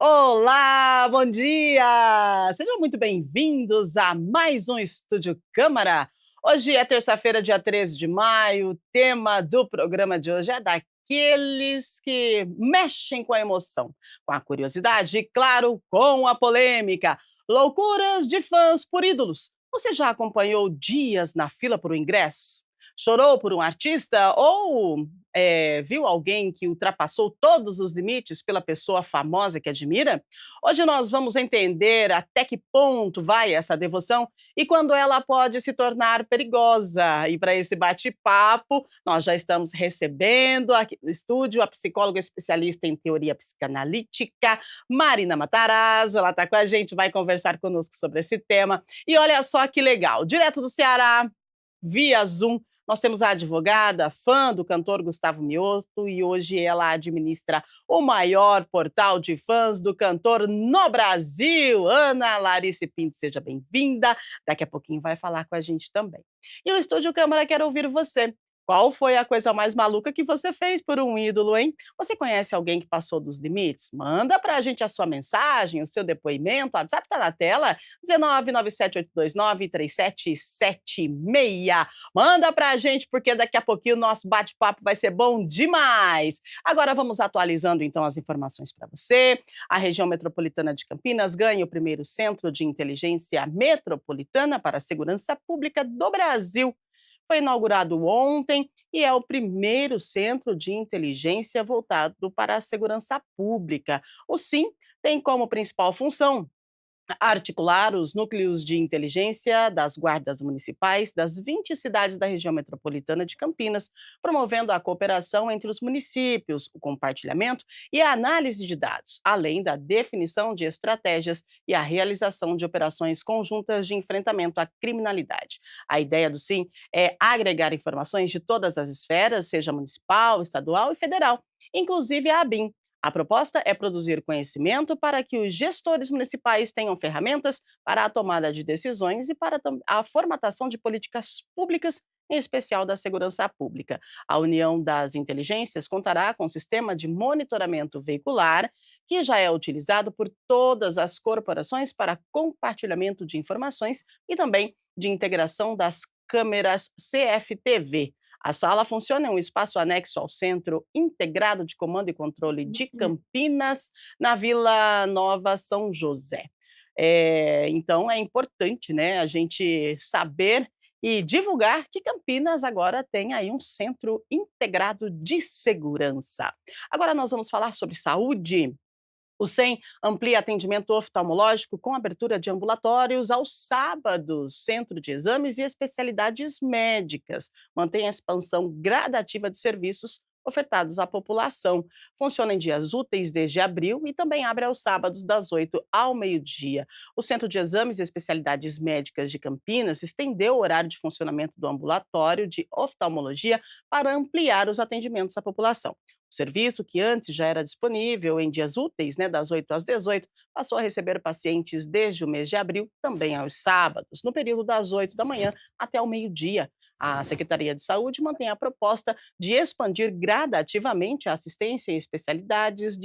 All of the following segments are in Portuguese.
Olá, bom dia! Sejam muito bem-vindos a mais um Estúdio Câmara. Hoje é terça-feira, dia 13 de maio. O tema do programa de hoje é daqueles que mexem com a emoção, com a curiosidade e, claro, com a polêmica. Loucuras de fãs por ídolos. Você já acompanhou dias na fila por um ingresso? Chorou por um artista ou viu alguém que ultrapassou todos os limites pela pessoa famosa que admira? Hoje nós vamos entender até que ponto vai essa devoção e quando ela pode se tornar perigosa. E para esse bate-papo, nós já estamos recebendo aqui no estúdio a psicóloga especialista em teoria psicanalítica, Marina Matarazzo. Ela está com a gente, vai conversar conosco sobre esse tema. E olha só que legal, direto do Ceará, via Zoom, nós temos a advogada, fã do cantor Gustavo Mioto, e hoje ela administra o maior portal de fãs do cantor no Brasil. Ana Larice Pinto, seja bem-vinda. Daqui a pouquinho vai falar com a gente também. E o Estúdio Câmara quer ouvir você. Qual foi a coisa mais maluca que você fez por um ídolo, hein? Você conhece alguém que passou dos limites? Manda pra gente a sua mensagem, o seu depoimento. O WhatsApp tá na tela, 19978293776. Manda pra gente, porque daqui a pouquinho o nosso bate-papo vai ser bom demais. Agora vamos atualizando então as informações para você. A região metropolitana de Campinas ganha o primeiro centro de inteligência metropolitana para a segurança pública do Brasil. Foi inaugurado ontem e é o primeiro centro de inteligência voltado para a segurança pública. O SIM tem como principal função articular os núcleos de inteligência das guardas municipais das 20 cidades da região metropolitana de Campinas, promovendo a cooperação entre os municípios, o compartilhamento e a análise de dados, além da definição de estratégias e a realização de operações conjuntas de enfrentamento à criminalidade. A ideia do SIM é agregar informações de todas as esferas, seja municipal, estadual e federal, inclusive a ABIN. A proposta é produzir conhecimento para que os gestores municipais tenham ferramentas para a tomada de decisões e para a formatação de políticas públicas, em especial da segurança pública. A União das Inteligências contará com um sistema de monitoramento veicular, que já é utilizado por todas as corporações para compartilhamento de informações e também de integração das câmeras CFTV. A sala funciona em um espaço anexo ao Centro Integrado de Comando e Controle de Campinas, na Vila Nova São José. Então é importante, né, a gente saber e divulgar que Campinas agora tem aí um centro integrado de segurança. Agora nós vamos falar sobre saúde. O SEM amplia atendimento oftalmológico com abertura de ambulatórios aos sábados, centro de exames e especialidades médicas. Mantém a expansão gradativa de serviços ofertados à população. Funciona em dias úteis desde abril e também abre aos sábados das 8 ao meio-dia. O Centro de Exames e Especialidades Médicas de Campinas estendeu o horário de funcionamento do ambulatório de oftalmologia para ampliar os atendimentos à população. O serviço, que antes já era disponível em dias úteis, né, das 8 às 18, passou a receber pacientes desde o mês de abril, também aos sábados, no período das 8 da manhã até o meio-dia. A Secretaria de Saúde mantém a proposta de expandir gradativamente a assistência em especialidades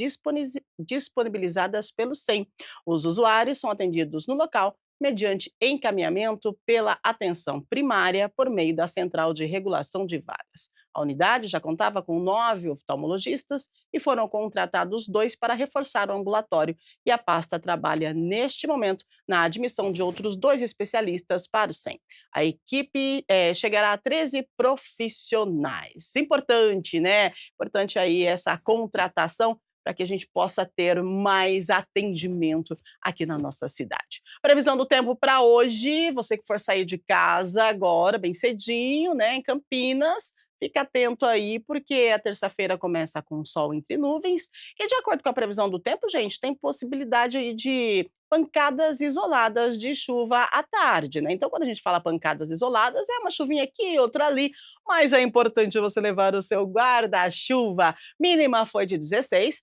disponibilizadas pelo SEM. Os usuários são atendidos no local mediante encaminhamento pela atenção primária por meio da Central de Regulação de Vagas. A unidade já contava com 9 oftalmologistas e foram contratados 2 para reforçar o ambulatório, e a pasta trabalha neste momento na admissão de outros 2 especialistas para o SEM. A equipe chegará a 13 profissionais. Importante, né? Importante aí essa contratação para que a gente possa ter mais atendimento aqui na nossa cidade. Previsão do tempo para hoje, você que for sair de casa agora, bem cedinho, né, em Campinas, fica atento aí, porque a terça-feira começa com sol entre nuvens, e de acordo com a previsão do tempo, gente, tem possibilidade aí de pancadas isoladas de chuva à tarde, né? Então, quando a gente fala pancadas isoladas, é uma chuvinha aqui, outra ali, mas é importante você levar o seu guarda-chuva. Mínima foi de 16,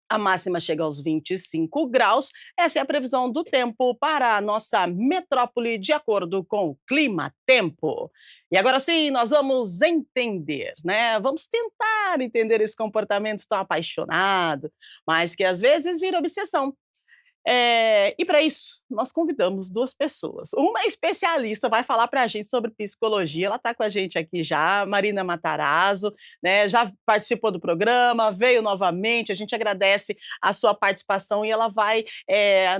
A máxima chega aos 25 graus. Essa é a previsão do tempo para a nossa metrópole, de acordo com o Clima Tempo. E agora sim, nós vamos entender, né? Vamos tentar entender esse comportamento tão apaixonado, mas que às vezes vira obsessão. E para isso, nós convidamos 2 pessoas. Uma é especialista, vai falar para a gente sobre psicologia, ela está com a gente aqui já, Marina Matarazzo, né, já participou do programa, veio novamente, a gente agradece a sua participação e ela vai,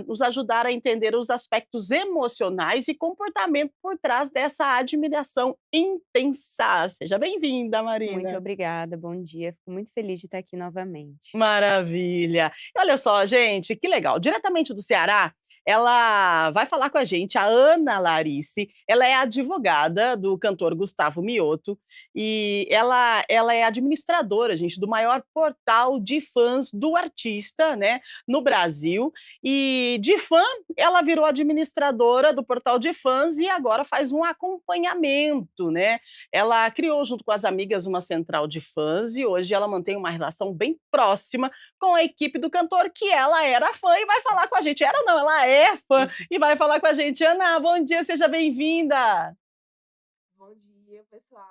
nos ajudar a entender os aspectos emocionais e comportamento por trás dessa admiração intensa. Seja bem-vinda, Muito Marina. obrigada, bom dia. Fico muito feliz de estar aqui novamente. Maravilha. E olha só, gente, que legal. Diretamente do Ceará, ela vai falar com a gente, a Ana Larice. Ela é advogada do cantor Gustavo Mioto e ela é administradora, gente, do maior portal de fãs do artista, né, no Brasil. E de fã, ela virou administradora do portal de fãs e agora faz um acompanhamento, né? Ela criou, junto com as amigas, uma central de fãs e hoje ela mantém uma relação bem próxima com a equipe do cantor, que ela era fã e vai falar com a gente. Era não, ela é fã e vai falar com a gente. Ana, bom dia, seja bem-vinda. Bom dia, pessoal.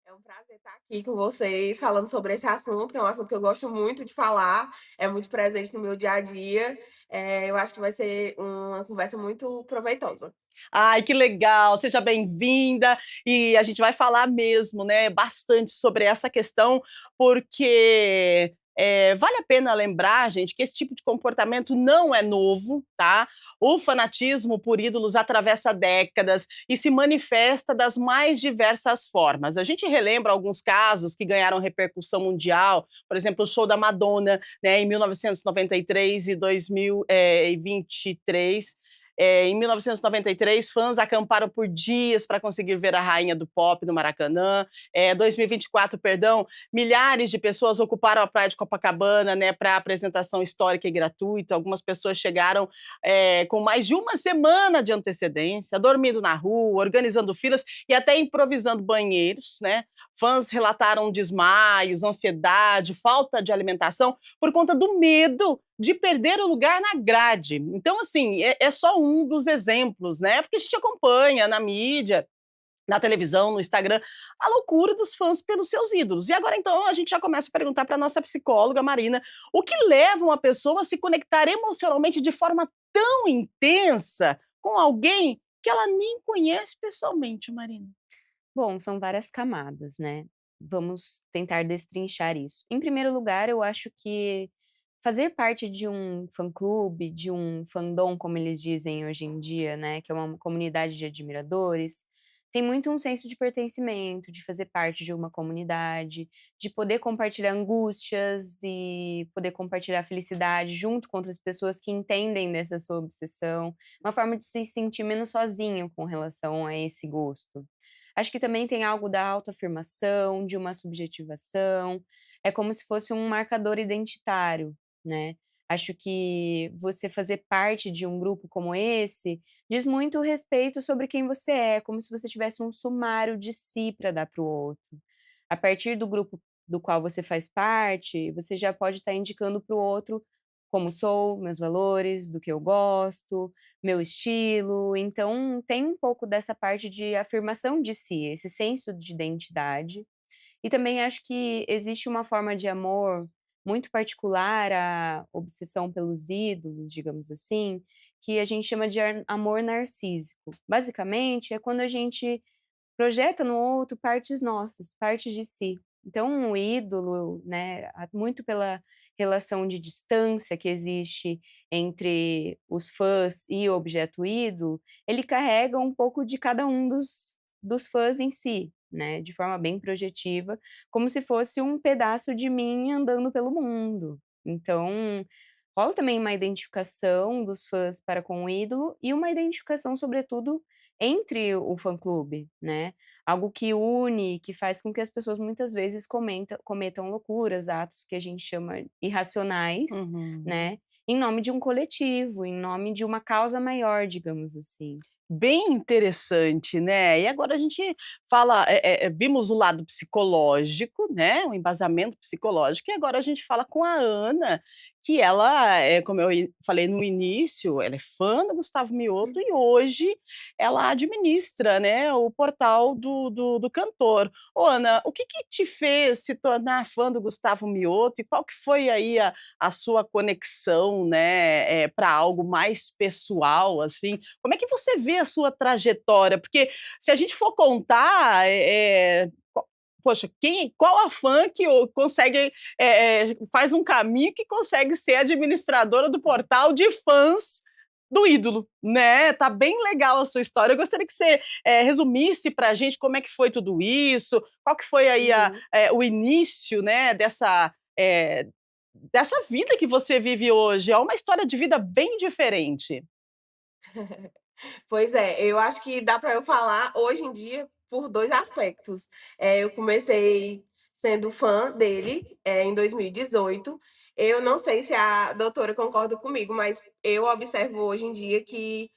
É um prazer estar aqui com vocês, falando sobre esse assunto, que é um assunto que eu gosto muito de falar, é muito presente no meu dia a dia. Eu acho que vai ser uma conversa muito proveitosa. Ai, que legal, seja bem-vinda. E a gente vai falar mesmo, né, bastante sobre essa questão, porque vale a pena lembrar, gente, que esse tipo de comportamento não é novo, tá? O fanatismo por ídolos atravessa décadas e se manifesta das mais diversas formas. A gente relembra alguns casos que ganharam repercussão mundial, por exemplo, o show da Madonna, né, em 1993 e 2023. Em 1993, fãs acamparam por dias para conseguir ver a rainha do pop no Maracanã. 2024, perdão, milhares de pessoas ocuparam a praia de Copacabana, né, para apresentação histórica e gratuita. Algumas pessoas chegaram com mais de uma semana de antecedência, dormindo na rua, organizando filas e até improvisando banheiros, né? Fãs relataram desmaios, ansiedade, falta de alimentação por conta do medo de perder o lugar na grade. Então, assim, é só um dos exemplos, né? Porque a gente acompanha na mídia, na televisão, no Instagram, a loucura dos fãs pelos seus ídolos. E agora, então, a gente já começa a perguntar para a nossa psicóloga, Marina, o que leva uma pessoa a se conectar emocionalmente de forma tão intensa com alguém que ela nem conhece pessoalmente, Marina? Bom, são várias camadas, né? Vamos tentar destrinchar isso. Em primeiro lugar, eu acho que fazer parte de um fã-clube, de um fandom, como eles dizem hoje em dia, né, que é uma comunidade de admiradores, tem muito um senso de pertencimento, de fazer parte de uma comunidade, de poder compartilhar angústias e poder compartilhar felicidade junto com outras pessoas que entendem dessa sua obsessão, uma forma de se sentir menos sozinho com relação a esse gosto. Acho que também tem algo da autoafirmação, de uma subjetivação, é como se fosse um marcador identitário, né. Acho que você fazer parte de um grupo como esse, diz muito respeito sobre quem você é, como se você tivesse um sumário de si para dar para o outro. A partir do grupo do qual você faz parte, você já pode estar indicando para o outro como sou, meus valores, do que eu gosto, meu estilo, então tem um pouco dessa parte de afirmação de si, esse senso de identidade. E também acho que existe uma forma de amor muito particular à obsessão pelos ídolos, digamos assim, que a gente chama de amor narcísico. Basicamente, é quando a gente projeta no outro partes nossas, partes de si. Então, o ídolo, né, muito pela relação de distância que existe entre os fãs e o objeto ídolo, ele carrega um pouco de cada um dos fãs em si, né, de forma bem projetiva, como se fosse um pedaço de mim andando pelo mundo. Então, rola também uma identificação dos fãs para com o ídolo e uma identificação, sobretudo, entre o fã-clube, né, algo que une, que faz com que as pessoas muitas vezes cometam loucuras, atos que a gente chama irracionais, Uhum. né, em nome de um coletivo, em nome de uma causa maior, digamos assim. Bem interessante, né. E agora a gente fala, vimos o lado psicológico, né, o embasamento psicológico, e agora a gente fala com a Ana, que ela, como eu falei no início, ela é fã do Gustavo Mioto e hoje ela administra, né, o portal do cantor. Ô Ana, o que que te fez se tornar fã do Gustavo Mioto e qual que foi aí a sua conexão, né, pra algo mais pessoal, assim? Como é que você vê a sua trajetória? Porque se a gente for contar, poxa, qual a fã que consegue, faz um caminho que consegue ser administradora do portal de fãs do ídolo, né? Tá bem legal a sua história. Eu gostaria que você, resumisse pra gente como é que foi tudo isso, qual que foi aí Uhum. o início, né, dessa vida que você vive hoje. É uma história de vida bem diferente. Pois é, eu acho que dá para eu falar hoje em dia por 2 aspectos. Eu comecei sendo fã dele, em 2018. Eu não sei se a doutora concorda comigo, mas eu observo hoje em dia que,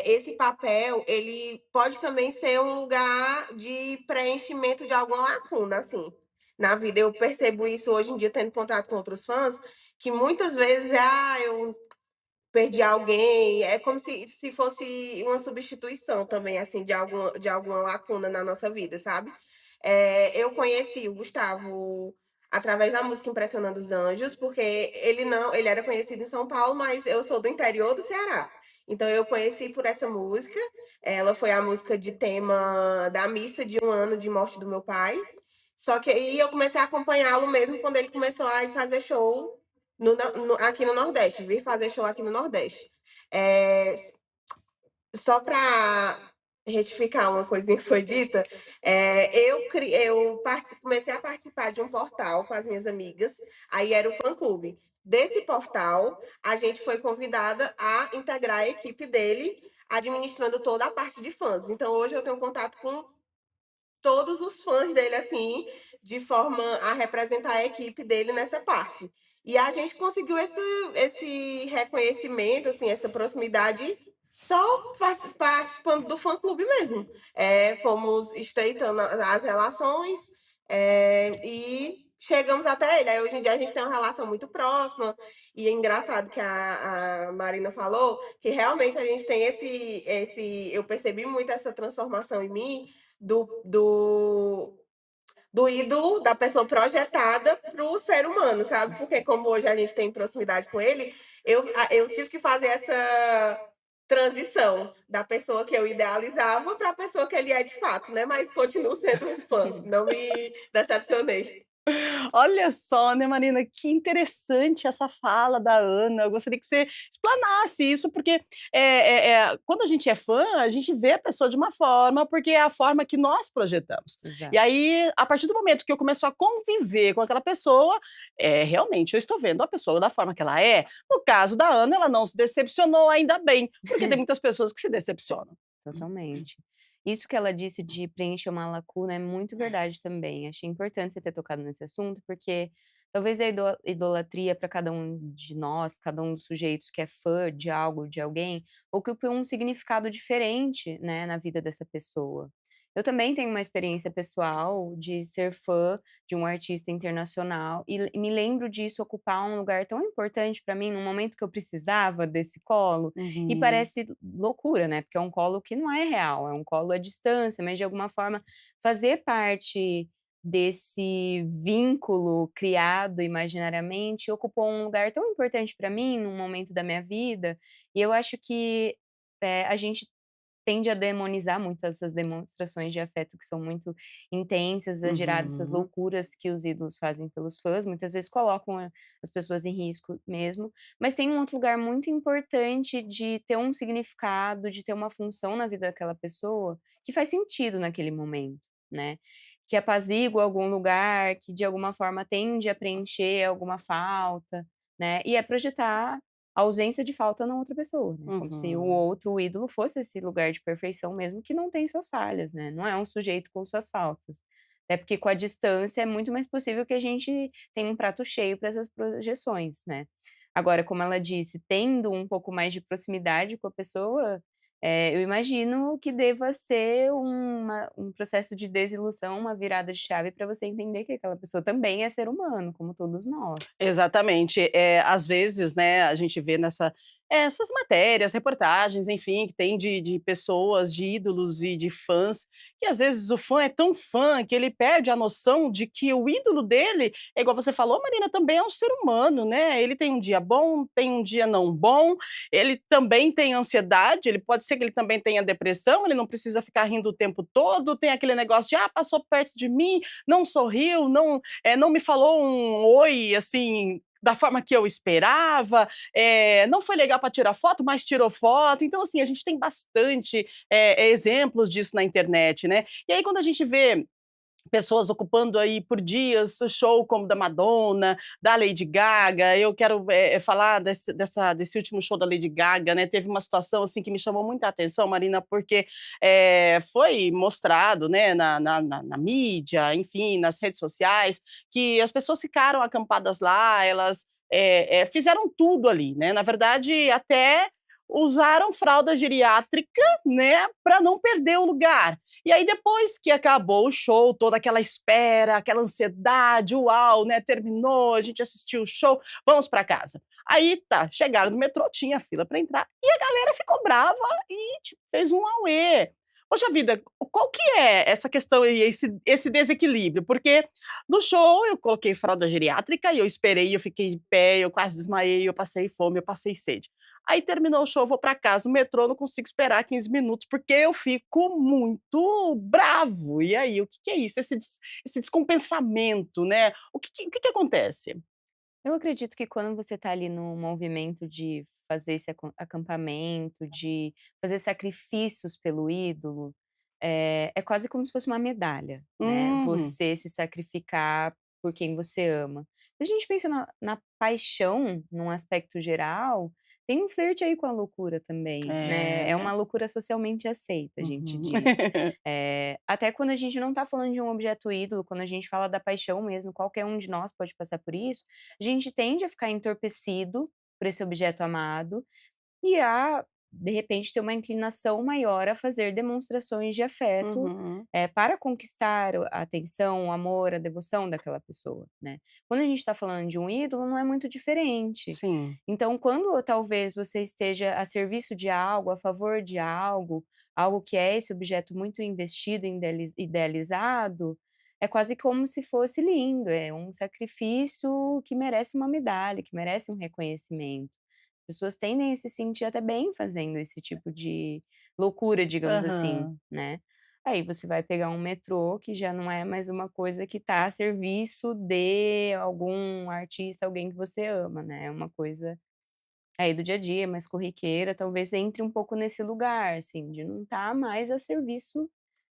esse papel, ele pode também ser um lugar de preenchimento de alguma lacuna, assim, na vida. Eu percebo isso hoje em dia tendo contato com outros fãs, que muitas vezes eu perdi alguém, é como se fosse uma substituição também, assim, de alguma lacuna na nossa vida, sabe. Eu conheci o Gustavo através da música Impressionando os Anjos, porque ele era conhecido em São Paulo, mas eu sou do interior do Ceará. Então eu conheci por essa música, ela foi a música de tema da missa de 1 ano de morte do meu pai, só que aí eu comecei a acompanhá-lo mesmo quando ele começou a ir fazer show aqui no Nordeste, vir fazer show aqui no Nordeste. Eh, Só para retificar uma coisinha que foi dita, comecei a participar de um portal com as minhas amigas, aí era o fã-clube. Desse portal, a gente foi convidada a integrar a equipe dele, administrando toda a parte de fãs. Então hoje eu tenho contato com todos os fãs dele, assim, de forma a representar a equipe dele nessa parte. E a gente conseguiu esse reconhecimento, assim, essa proximidade só participando do fã-clube mesmo. Fomos estreitando as relações, e chegamos até ele. Aí hoje em dia a gente tem uma relação muito próxima, e é engraçado que a Marina falou que realmente a gente tem eu percebi muito essa transformação em mim, do do do ídolo, da pessoa projetada para o ser humano, sabe, porque como hoje a gente tem proximidade com ele, eu tive que fazer essa transição da pessoa que eu idealizava para a pessoa que ele é de fato, né, mas continuo sendo um fã, não me decepcionei. Olha só, né, Marina, que interessante essa fala da Ana. Eu gostaria que você explanasse isso, porque quando a gente é fã, a gente vê a pessoa de uma forma, porque é a forma que nós projetamos. E Exato. aí, a partir do momento que eu começo a conviver com aquela pessoa, realmente eu estou vendo a pessoa da forma que ela é. No caso da Ana, ela não se decepcionou, ainda bem, porque tem muitas pessoas que se decepcionam. Totalmente. Isso que ela disse de preencher uma lacuna é muito verdade também. Achei importante você ter tocado nesse assunto, porque talvez a idolatria para cada um de nós, cada um dos sujeitos que é fã de algo, de alguém, ocupe um significado diferente, né, na vida dessa pessoa. Eu também tenho uma experiência pessoal de ser fã de um artista internacional e me lembro disso ocupar um lugar tão importante para mim, num momento que eu precisava desse colo, e Uhum. parece loucura, né, porque é um colo que não é real, é um colo à distância, mas de alguma forma fazer parte desse vínculo criado imaginariamente ocupou um lugar tão importante para mim num momento da minha vida, e eu acho que, a gente tende a demonizar muito essas demonstrações de afeto que são muito intensas, exageradas, essas Uhum. loucuras que os ídolos fazem pelos fãs, muitas vezes colocam as pessoas em risco mesmo, mas tem um outro lugar muito importante de ter um significado, de ter uma função na vida daquela pessoa, que faz sentido naquele momento, né, que apazigua algum lugar, que de alguma forma tende a preencher alguma falta, né, e é projetar a ausência de falta na outra pessoa, né, como se o Uhum. outro, o ídolo, fosse esse lugar de perfeição mesmo que não tem suas falhas, né, não é um sujeito com suas faltas. Até porque com a distância é muito mais possível que a gente tenha um prato cheio para essas projeções, né. Agora, como ela disse, tendo um pouco mais de proximidade com a pessoa, Eu imagino que deva ser um processo de desilusão, uma virada de chave para você entender que aquela pessoa também é ser humano, como todos nós. Exatamente. Às vezes, né, a gente vê essas matérias, reportagens, enfim, que tem de pessoas, de ídolos e de fãs, que às vezes o fã é tão fã que ele perde a noção de que o ídolo dele, é igual você falou, Marina, também é um ser humano, né? Ele tem um dia bom, tem um dia não bom, ele também tem ansiedade, ele pode ser que ele também tenha depressão, ele não precisa ficar rindo o tempo todo, tem aquele negócio de, passou perto de mim, não sorriu, não me falou um oi, assim, da forma que eu esperava, não foi legal para tirar foto, mas tirou foto. Então, assim, a gente tem bastante exemplos disso na internet, né? E aí, quando a gente vê pessoas ocupando aí por dias o show como da Madonna, da Lady Gaga. Eu quero falar desse último show da Lady Gaga, né? Teve uma situação assim que me chamou muita atenção, Marina, porque foi mostrado, né, na mídia, enfim, nas redes sociais, que as pessoas ficaram acampadas lá, elas fizeram tudo ali, né? Na verdade, até usaram fralda geriátrica, né, para não perder o lugar. E aí depois que acabou o show, toda aquela espera, aquela ansiedade, uau, né, terminou, a gente assistiu o show, vamos para casa. Aí tá, chegaram no metrô, tinha fila para entrar, e a galera ficou brava e tipo, fez um auê. Poxa vida, qual que é essa questão e esse desequilíbrio? Porque no show eu coloquei fralda geriátrica e eu esperei, eu fiquei de pé, eu quase desmaiei, eu passei fome, eu passei sede. Aí terminou o show, eu vou para casa, o metrô, não consigo esperar 15 minutos, porque eu fico muito bravo. E aí, o que que é isso? Esse descompensamento, né? O que acontece? Eu acredito que quando você está ali no movimento de fazer esse acampamento, de fazer sacrifícios pelo ídolo, é quase como se fosse uma medalha, né, Uhum. você se sacrificar por quem você ama. Se a gente pensa na paixão, num aspecto geral, tem um flerte aí com a loucura também, É, né, é né? uma loucura socialmente aceita, a gente Uhum. diz. Até quando a gente não está falando de um objeto ídolo, quando a gente fala da paixão mesmo, qualquer um de nós pode passar por isso, a gente tende a ficar entorpecido por esse objeto amado e a, de repente, ter uma inclinação maior a fazer demonstrações de afeto, Uhum. para conquistar a atenção, o amor, a devoção daquela pessoa, né. Quando a gente está falando de um ídolo, não é muito diferente. Sim. Então, quando talvez você esteja a serviço de algo, a favor de algo, algo que é esse objeto muito investido, idealizado, é quase como se fosse lindo, é um sacrifício que merece uma medalha, que merece um reconhecimento. Pessoas tendem a se sentir até bem fazendo esse tipo de loucura, digamos assim, Aham. né. Aí você vai pegar um metrô, que já não é mais uma coisa que está a serviço de algum artista, alguém que você ama, né, é uma coisa aí do dia a dia, mais corriqueira, talvez entre um pouco nesse lugar, assim, de não estar mais a serviço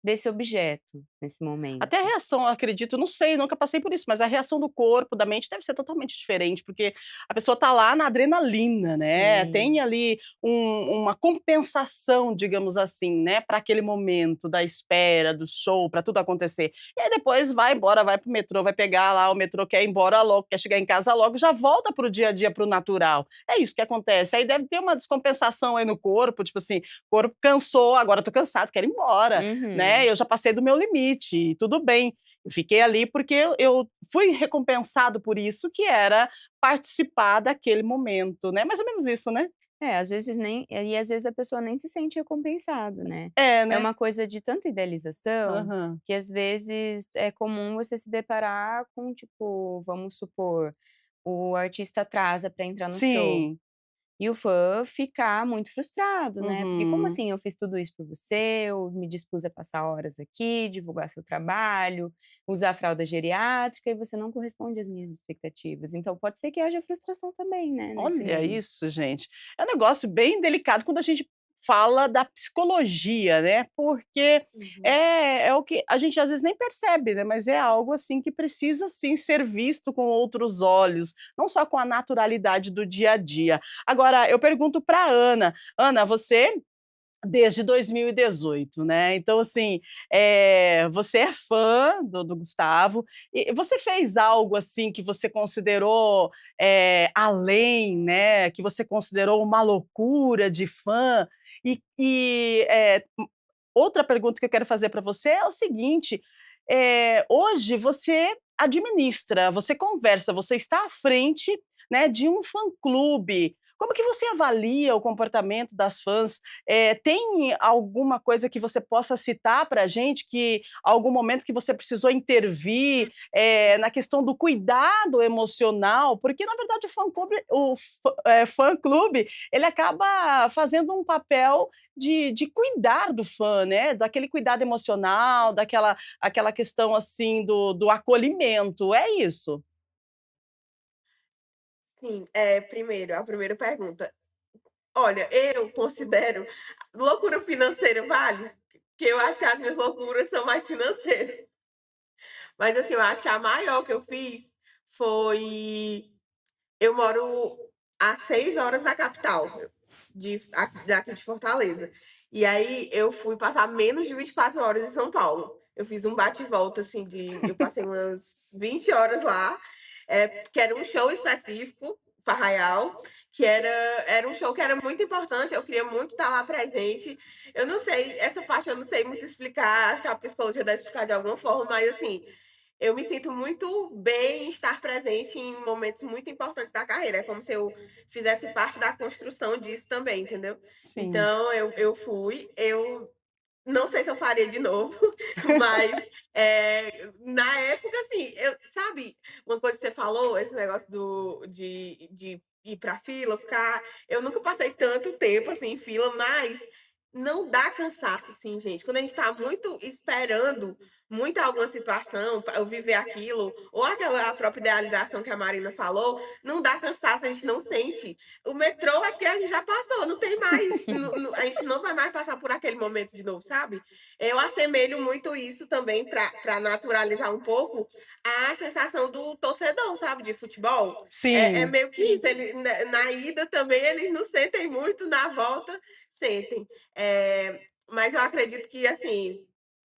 desse objeto, nesse momento. Até a reação, eu acredito, não sei, nunca passei por isso, mas a reação do corpo, da mente deve ser totalmente diferente, porque a pessoa tá lá na adrenalina, né, tem Sim. ali uma compensação, digamos assim, né, para aquele momento da espera, do show, para tudo acontecer. E aí depois vai embora, vai para o metrô, vai pegar lá o metrô, quer ir embora logo, quer chegar em casa logo, já volta para o dia a dia, para o natural. É isso que acontece. Aí deve ter uma descompensação aí no corpo, tipo assim, o corpo cansou, agora tô cansado, quero ir embora, né, Uhum. eu já passei do meu limite, e tudo bem. Eu fiquei ali porque eu fui recompensado por isso, que era participar daquele momento, né, mais ou menos isso, né? Às vezes nem e às vezes a pessoa nem se sente recompensado, né. É, É né? uma coisa de tanta idealização, Aham. que às vezes é comum você se deparar com, tipo, vamos supor, o artista atrasa para entrar no show. Sim. E o fã ficar muito frustrado, né, porque como Uhum. assim eu fiz tudo isso por você, eu me dispus a passar horas aqui, divulgar seu trabalho, usar fralda geriátrica e você não corresponde às minhas expectativas. Então pode ser que haja frustração também, né, nesse Olha meio. isso, gente. É um negócio bem delicado quando a gente fala da psicologia, né, porque Uhum. é o que a gente às vezes nem percebe, né, mas é algo, assim, que precisa sim ser visto com outros olhos, não só com a naturalidade do dia a dia. Agora eu pergunto para Ana, Ana, você desde 2018, né, então assim, você é fã do Gustavo, e você fez algo, assim, que você considerou, além, né, que você considerou uma loucura de fã? Outra pergunta que eu quero fazer para você é o seguinte: hoje você administra, você conversa, você está à frente, né, de um fã-clube. Como que você avalia o comportamento das fãs? Tem alguma coisa que você possa citar para a gente, que algum momento que você precisou intervir, na questão do cuidado emocional? Porque, na verdade, fã-clube, ele acaba fazendo um papel de cuidar do fã, né, daquele cuidado emocional, aquela questão, assim, do acolhimento, é isso? Sim, primeiro, a primeira pergunta. Olha, eu considero loucura financeira vale? Porque eu acho que as minhas loucuras são mais financeiras. Mas, assim, eu acho que a maior que eu fiz foi eu moro a 6 horas da capital, daqui de Fortaleza. E aí eu fui passar menos de 24 horas em São Paulo. Eu fiz um bate e volta, assim, eu passei umas 20 horas lá, que era um show específico, Farraial, que era um show que era muito importante, eu queria muito estar lá presente. Eu não sei, essa parte eu não sei muito explicar, acho que a psicologia deve explicar de alguma forma, mas assim, eu me sinto muito bem em estar presente em momentos muito importantes da carreira. É como se eu fizesse parte da construção disso também, entendeu? Sim. Então eu fui, eu não sei se eu faria de novo, mas, na época, assim, sabe, uma coisa que você falou, esse negócio de ir pra fila, ficar eu nunca passei tanto tempo, assim, em fila, mas não dá cansaço, assim, gente. Quando a gente tá muito esperando muito alguma situação pra eu viver aquilo, ou aquela a própria idealização que a Marina falou, não dá cansaço, a gente não sente. O metrô é porque a gente já passou, não tem mais, a gente não vai mais passar por aquele momento de novo, sabe? Eu assemelho muito isso também para naturalizar um pouco a sensação do torcedor, sabe, de futebol. É Sim. meio que isso, ele, na ida também eles não sentem muito, na volta sentem. Mas eu acredito que, assim,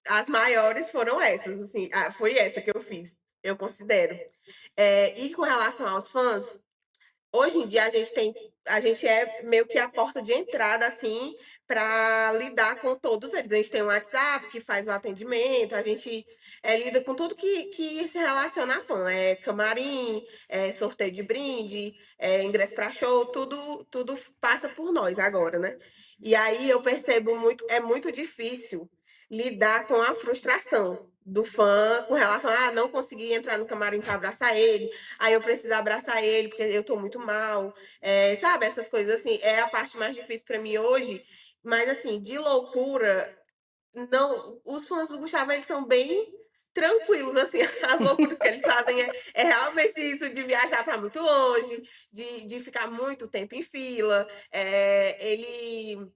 as maiores foram essas, assim, foi essa que eu fiz, eu considero. E com relação aos fãs, hoje em dia a gente é meio que a porta de entrada, assim, para lidar com todos eles. A gente tem um WhatsApp que faz o atendimento, a gente, lida com tudo que se relaciona a fã, camarim, sorteio de brinde, ingresso para show, tudo passa por nós agora, né. E aí eu percebo muito é muito difícil lidar com a frustração do fã com relação a: "Ah, não consegui entrar no camarim para abraçar ele, aí eu preciso abraçar ele porque eu tô muito mal, sabe, essas coisas assim, é a parte mais difícil pra mim hoje, mas assim, de loucura, não, os fãs do Gustavo, eles são bem tranquilos, assim, as loucuras que eles fazem é realmente isso de viajar pra muito longe, de ficar muito tempo em fila, ele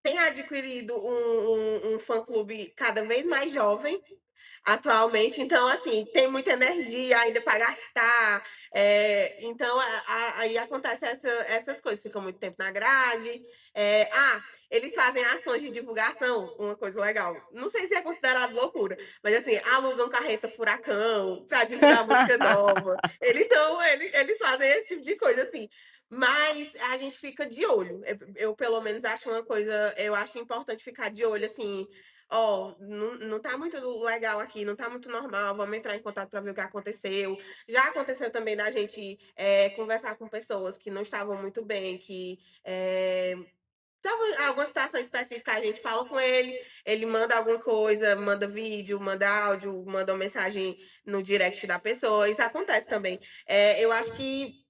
tem adquirido um fã-clube cada vez mais jovem, atualmente, então, assim, tem muita energia ainda para gastar, então aí acontece essas coisas, ficam muito tempo na grade. Eles fazem ações de divulgação, uma coisa legal, não sei se é considerado loucura, mas assim, alugam carreta furacão para divulgar música nova, eles fazem esse tipo de coisa, assim, mas a gente fica de olho, eu pelo menos acho uma coisa, eu acho importante ficar de olho, assim, ó, não tá muito legal aqui, não tá muito normal, vamos entrar em contato para ver o que aconteceu. Já aconteceu também da gente, conversar com pessoas que não estavam muito bem, que, estavam em alguma situação específica, a gente fala com ele, ele manda alguma coisa, manda vídeo, manda áudio, manda uma mensagem no direct da pessoa, isso acontece também. Eu acho que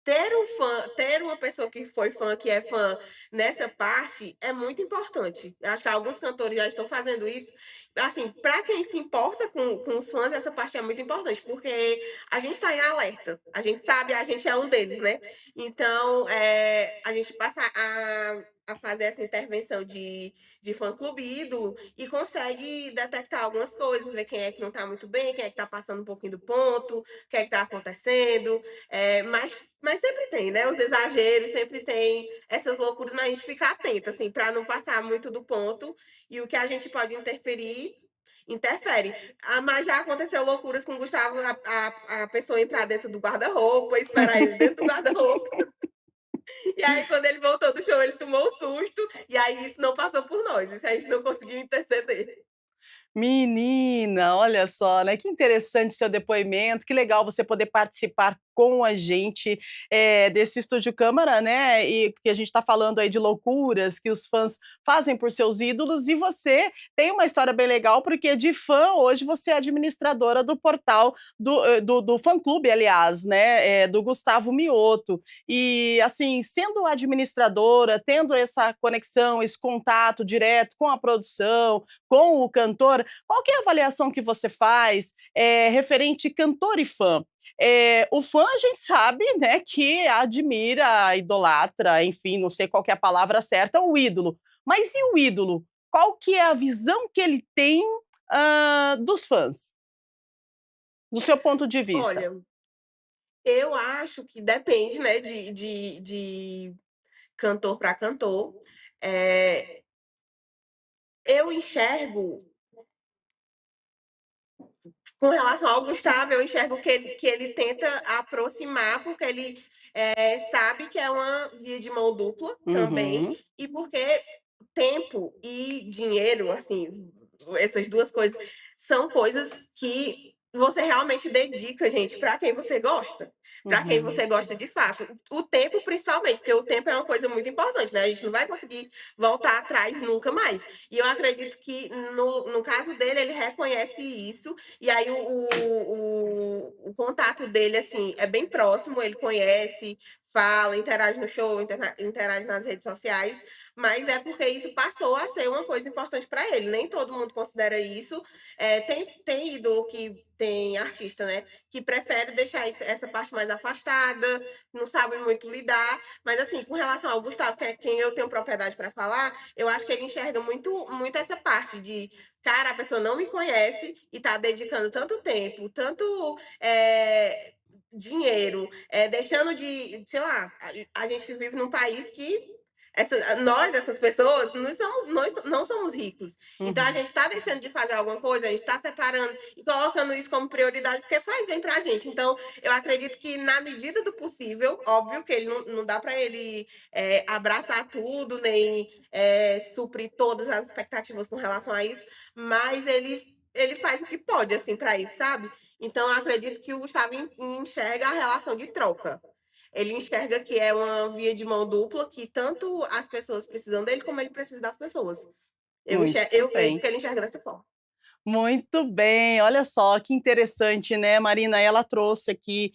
ter uma pessoa que foi fã, que é fã nessa parte, é muito importante. Eu acho que alguns cantores já estão fazendo isso. Assim, para quem se importa com os fãs, essa parte é muito importante, porque a gente está em alerta. A gente sabe, a gente é um deles, né? Então, a gente passa a fazer essa intervenção de fã-clube ídolo e consegue detectar algumas coisas, ver quem é que não está muito bem, quem é que está passando um pouquinho do ponto, o que é que está acontecendo. Mas sempre tem, né, os exageros, sempre tem essas loucuras, mas a gente fica atenta, assim, para não passar muito do ponto, e o que a gente pode interferir, interfere. Mas já aconteceu loucuras com o Gustavo, a pessoa entrar dentro do guarda-roupa, esperar ele dentro do guarda-roupa. E aí, quando ele voltou do show, ele tomou um susto, e aí isso não passou por nós, isso a gente não conseguiu interceder. Menina, olha só, né, que interessante seu depoimento, que legal você poder participar com a gente, desse Estúdio Câmara, né, e porque a gente está falando aí de loucuras que os fãs fazem por seus ídolos, e você tem uma história bem legal, porque de fã, hoje você é administradora do portal do fã-clube, aliás, né, do Gustavo Mioto. E, assim, sendo administradora, tendo essa conexão, esse contato direto com a produção, com o cantor, qual que é a avaliação que você faz, referente cantor e fã? O fã a gente sabe, né, que admira, idolatra, enfim, não sei qual que é a palavra certa, o ídolo. Mas e o ídolo? Qual que é a visão que ele tem, dos fãs, do seu ponto de vista? Olha, eu acho que depende, né, de cantor para cantor. Eh, eu enxergo com relação ao Gustavo, eu enxergo que ele tenta aproximar, porque ele, sabe que é uma via de mão dupla também, Uhum, e porque tempo e dinheiro, assim, essas 2 coisas são coisas que você realmente dedica, gente, para quem você gosta, para quem uhum. você gosta de fato. O tempo principalmente, porque o tempo é uma coisa muito importante, né, a gente não vai conseguir voltar atrás nunca mais. E eu acredito que no caso dele, ele reconhece isso, e aí o contato dele, assim, é bem próximo, ele conhece, fala, interage no show, interage nas redes sociais, mas é porque isso passou a ser uma coisa importante para ele. Nem todo mundo considera isso. Tem ídolo que tem artista, né, que prefere deixar essa parte mais afastada, não sabe muito lidar. Mas assim, com relação ao Gustavo, que é quem eu tenho propriedade para falar, eu acho que ele enxerga muito essa parte de, cara, a pessoa não me conhece e tá dedicando tanto tempo, tanto dinheiro, deixando de, sei lá, a gente vive num país que nós, essas pessoas, nós não somos ricos. Então a Uhum. gente está deixando de fazer alguma coisa, a gente está separando e colocando isso como prioridade porque faz bem pra gente. Então, eu acredito que na medida do possível, óbvio que ele não dá para ele abraçar tudo, nem suprir todas as expectativas com relação a isso, mas ele faz o que pode, assim, para isso, sabe? Então, eu acredito que o Gustavo enxerga a relação de troca. Ele enxerga que é uma via de mão dupla, que tanto as pessoas precisam dele, como ele precisa das pessoas. Muito Eu vejo bem. que ele enxerga dessa forma. Muito bem, olha só que interessante, né, Marina, ela trouxe aqui,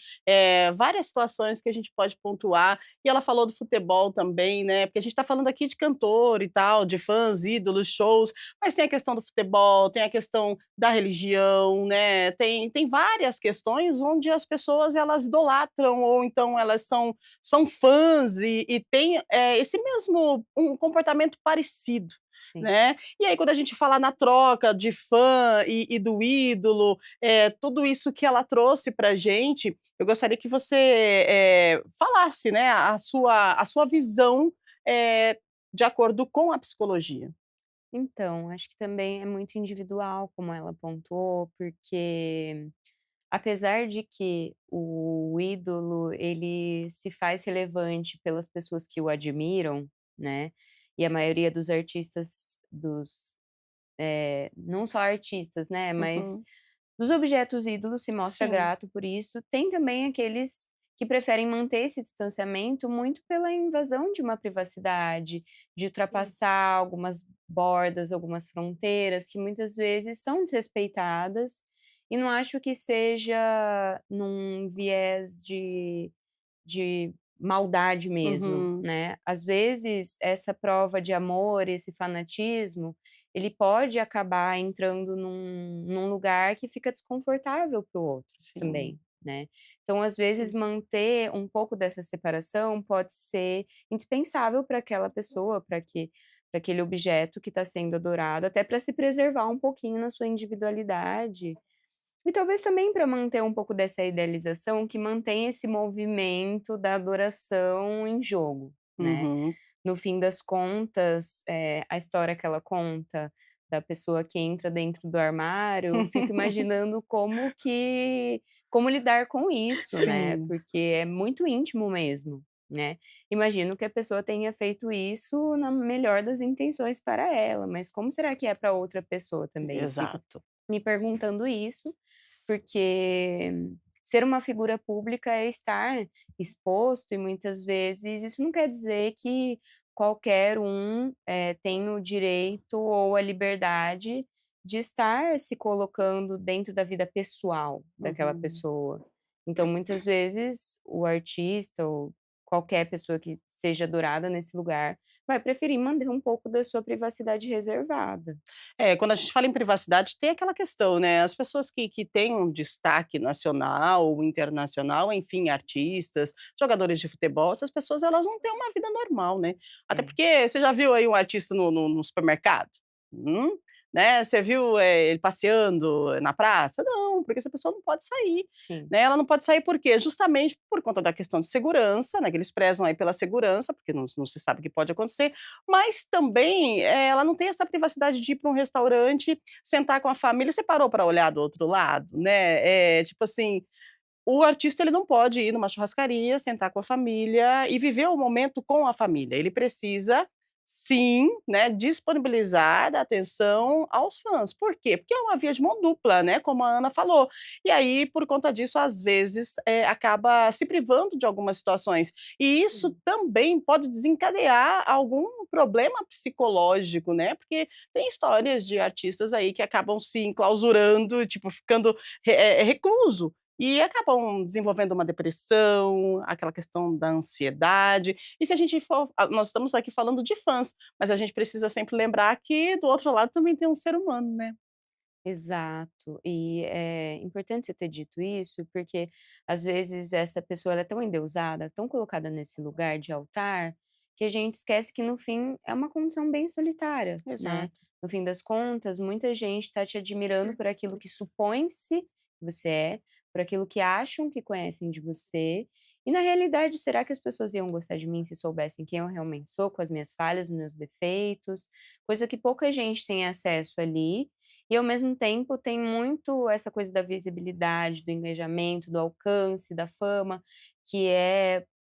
várias situações que a gente pode pontuar, e ela falou do futebol também, né, porque a gente está falando aqui de cantor e tal, de fãs, ídolos, shows, mas tem a questão do futebol, tem a questão da religião, né, tem várias questões onde as pessoas elas idolatram ou então elas são fãs e têm, esse mesmo um comportamento parecido, Sim. né. E aí quando a gente fala na troca de fã e do ídolo, tudo isso que ela trouxe pra gente, eu gostaria que você, falasse, né, a sua visão, de acordo com a psicologia. Então, acho que também é muito individual, como ela apontou, porque apesar de que o ídolo, ele se faz relevante pelas pessoas que o admiram, né, e a maioria dos artistas não só artistas, né, mas Uhum. dos objetos ídolos se mostra Sim. grato por isso. Tem também aqueles que preferem manter esse distanciamento muito pela invasão de uma privacidade, de Sim, ultrapassar algumas bordas, algumas fronteiras que muitas vezes são desrespeitadas, e não acho que seja num viés de maldade mesmo, Uhum. né. Às vezes, essa prova de amor, esse fanatismo, ele pode acabar entrando num lugar que fica desconfortável para o outro Sim. também, né. Então, às vezes, sim. manter um pouco dessa separação pode ser indispensável para aquela pessoa, para aquele objeto que está sendo adorado, até para se preservar um pouquinho na sua individualidade e talvez também para manter um pouco dessa idealização que mantém esse movimento da adoração em jogo, né. Uhum. No fim das contas, a história que ela conta da pessoa que entra dentro do armário, eu fico imaginando como lidar com isso, né, Sim. porque é muito íntimo mesmo. né. Imagino que a pessoa tenha feito isso na melhor das intenções para ela, mas como será que é para outra pessoa também? Fico Exato. me perguntando isso, porque ser uma figura pública é estar exposto e muitas vezes isso não quer dizer que qualquer um, tem o direito ou a liberdade de estar se colocando dentro da vida pessoal daquela Uhum. pessoa. Então, muitas vezes, o artista ou qualquer pessoa que seja adorada nesse lugar vai preferir manter um pouco da sua privacidade reservada. É, quando a gente fala em privacidade, tem aquela questão, né, as pessoas que têm um destaque nacional ou internacional, enfim, artistas, jogadores de futebol, essas pessoas elas não têm uma vida normal, né. Até É. porque você já viu aí um artista no supermercado? Hum, né, você viu, ele passeando na praça? Não, porque essa pessoa não pode sair, Sim. né, ela não pode sair por quê? Justamente por conta da questão de segurança, né, que eles prezam aí pela segurança, porque não se sabe o que pode acontecer, mas também, ela não tem essa privacidade de ir para um restaurante, sentar com a família. Você parou para olhar do outro lado, né, tipo assim, o artista ele não pode ir numa churrascaria, sentar com a família e viver o momento com a família. Ele precisa, sim, né, disponibilizar da atenção aos fãs. Por quê? Porque é uma via de mão dupla, né, como a Ana falou. E aí, por conta disso, às vezes, acaba se privando de algumas situações. E isso Sim. também pode desencadear algum problema psicológico, né, porque tem histórias de artistas aí que acabam se enclausurando, tipo, ficando recluso e acabam desenvolvendo uma depressão, aquela questão da ansiedade. E se a gente for nós estamos aqui falando de fãs, mas a gente precisa sempre lembrar que do outro lado também tem um ser humano, né. Exato. E é importante você ter dito isso, porque às vezes essa pessoa ela é tão endeusada, tão colocada nesse lugar de altar, que a gente esquece que no fim é uma condição bem solitária, né. Exato. No fim das contas, muita gente está te admirando por aquilo que supõe-se que você é, por aquilo que acham que conhecem de você, e na realidade será que as pessoas iam gostar de mim se soubessem quem eu realmente sou, com as minhas falhas, os meus defeitos, coisa que pouca gente tem acesso ali, e ao mesmo tempo tem muito essa coisa da visibilidade, do engajamento, do alcance, da fama, que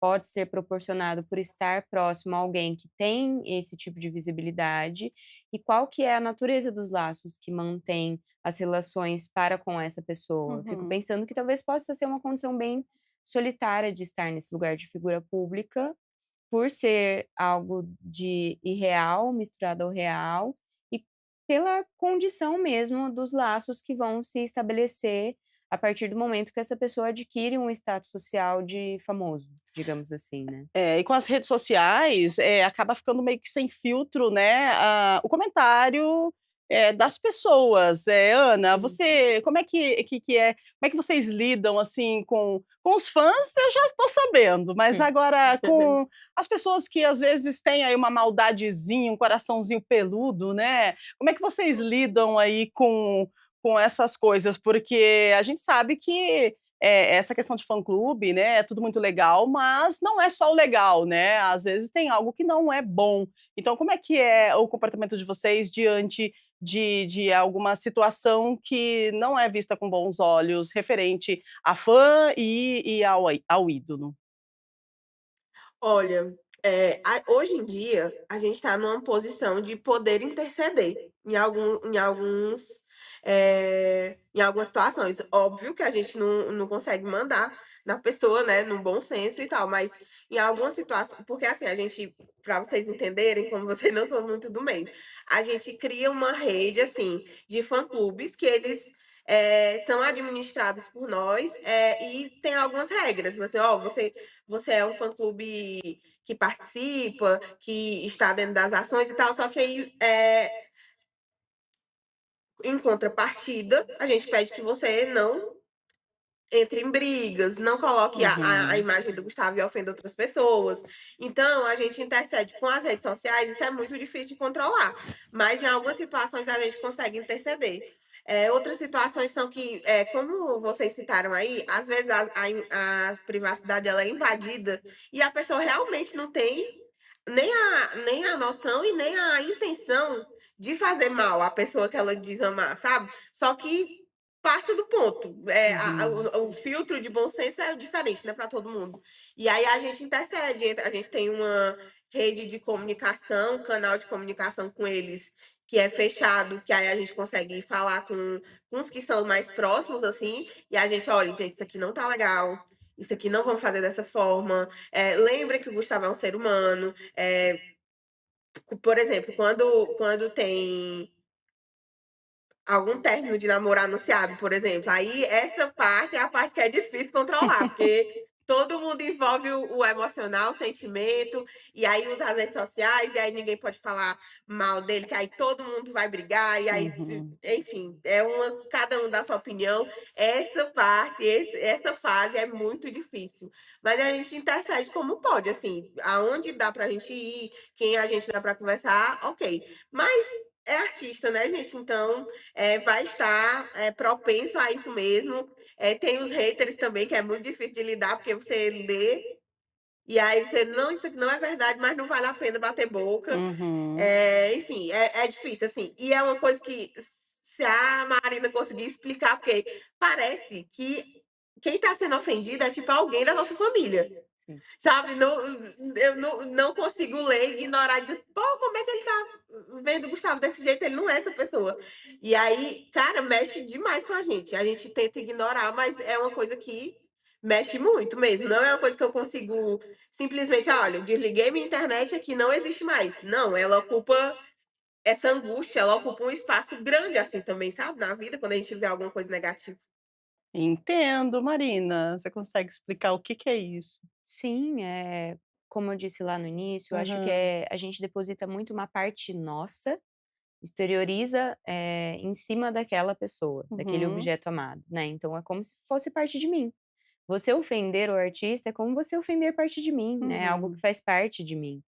pode ser proporcionado por estar próximo a alguém que tem esse tipo de visibilidade, e qual que é a natureza dos laços que mantém as relações para com essa pessoa. Eu fico Uhum. pensando que talvez possa ser uma condição bem solitária de estar nesse lugar de figura pública, por ser algo de irreal misturado ao real, e pela condição mesmo dos laços que vão se estabelecer a partir do momento que essa pessoa adquire um status social de famoso, digamos assim, né. É, e com as redes sociais, acaba ficando meio que sem filtro, né, o comentário, das pessoas. Ana, Sim. você como é que é como é que vocês lidam, assim, com os fãs, eu já estou sabendo, mas agora com as pessoas que às vezes têm aí uma maldadezinha, um coraçãozinho peludo, né, como é que vocês lidam aí com essas coisas? Porque a gente sabe que essa questão de fã-clube, né, é tudo muito legal, mas não é só o legal, né, às vezes tem algo que não é bom. Então como é que é o comportamento de vocês diante de alguma situação que não é vista com bons olhos referente a fã e ao ídolo? Olha, hoje em dia, a gente está numa posição de poder interceder em algumas situações. Óbvio que a gente não consegue mandar na pessoa, né, no bom senso e tal, mas em algumas situações, porque assim, a gente, para vocês entenderem, como vocês não são muito do meio, a gente cria uma rede, assim, de fã-clubes que eles são administrados por nós, e tem algumas regras. Você é um fã-clube que participa, que está dentro das ações e tal, só que aí, em contrapartida, a gente pede que você não entre em brigas, não coloque a Uhum. imagem do Gustavo e ofenda outras pessoas. Então, a gente intercede com as redes sociais, isso é muito difícil de controlar, mas em algumas situações a gente consegue interceder. Outras situações são que, como vocês citaram aí, às vezes a privacidade ela é invadida e a pessoa realmente não tem nem a noção e nem a intenção de fazer mal à pessoa que ela diz amar, sabe? Só que passa do ponto. Uhum. O filtro de bom senso é diferente, né, para todo mundo. E aí a gente intercede, a gente tem uma rede de comunicação, canal de comunicação com eles, que é fechado, que aí a gente consegue falar com os que são mais próximos, assim, e a gente, olha, gente, isso aqui não tá legal. Isso aqui não vamos fazer dessa forma. Lembra que o Gustavo é um ser humano. Por exemplo, quando tem algum término de namoro anunciado, por exemplo. Aí essa parte é a parte que é difícil controlar, porque todo mundo envolve o emocional, o sentimento, e aí usa as redes sociais, e aí ninguém pode falar mal dele, que aí todo mundo vai brigar, e aí, Uhum. enfim, cada um dá sua opinião. Essa fase é muito difícil. Mas a gente intercede como pode, assim, aonde dá pra gente ir, quem a gente dá pra conversar, ok. Mas é artista, né, gente? Então, vai estar propenso a isso mesmo. Tem os haters também, que é muito difícil de lidar, porque você lê e aí você, não, isso aqui não é verdade, mas não vale a pena bater boca. Uhum. Enfim, é difícil, assim. E é uma coisa que, se a Marina conseguir explicar, porque parece que quem está sendo ofendido é tipo alguém da nossa família. Sim. Sabe, eu não consigo ler e ignorar, dizer: "Pô, como é que ele tá vendo o Gustavo desse jeito? Ele não é essa pessoa". E aí, cara, mexe demais com a gente. A gente tenta ignorar, mas é uma coisa que mexe muito mesmo. Não é uma coisa que eu consigo simplesmente: "Olha, eu desliguei minha internet aqui, não existe mais". Não, ela ocupa essa angústia, ela ocupa um espaço grande, assim, também, sabe, na vida, quando a gente vê alguma coisa negativa. Entendo, Marina. Você consegue explicar o que que é isso? Sim, como eu disse lá no início, eu acho que Aham. a gente deposita muito uma parte nossa, exterioriza, em cima daquela pessoa, daquele Uhum. objeto amado, né, então é como se fosse parte de mim. Você ofender o artista é como você ofender parte de mim, né, algo que Uhum. faz parte de mim.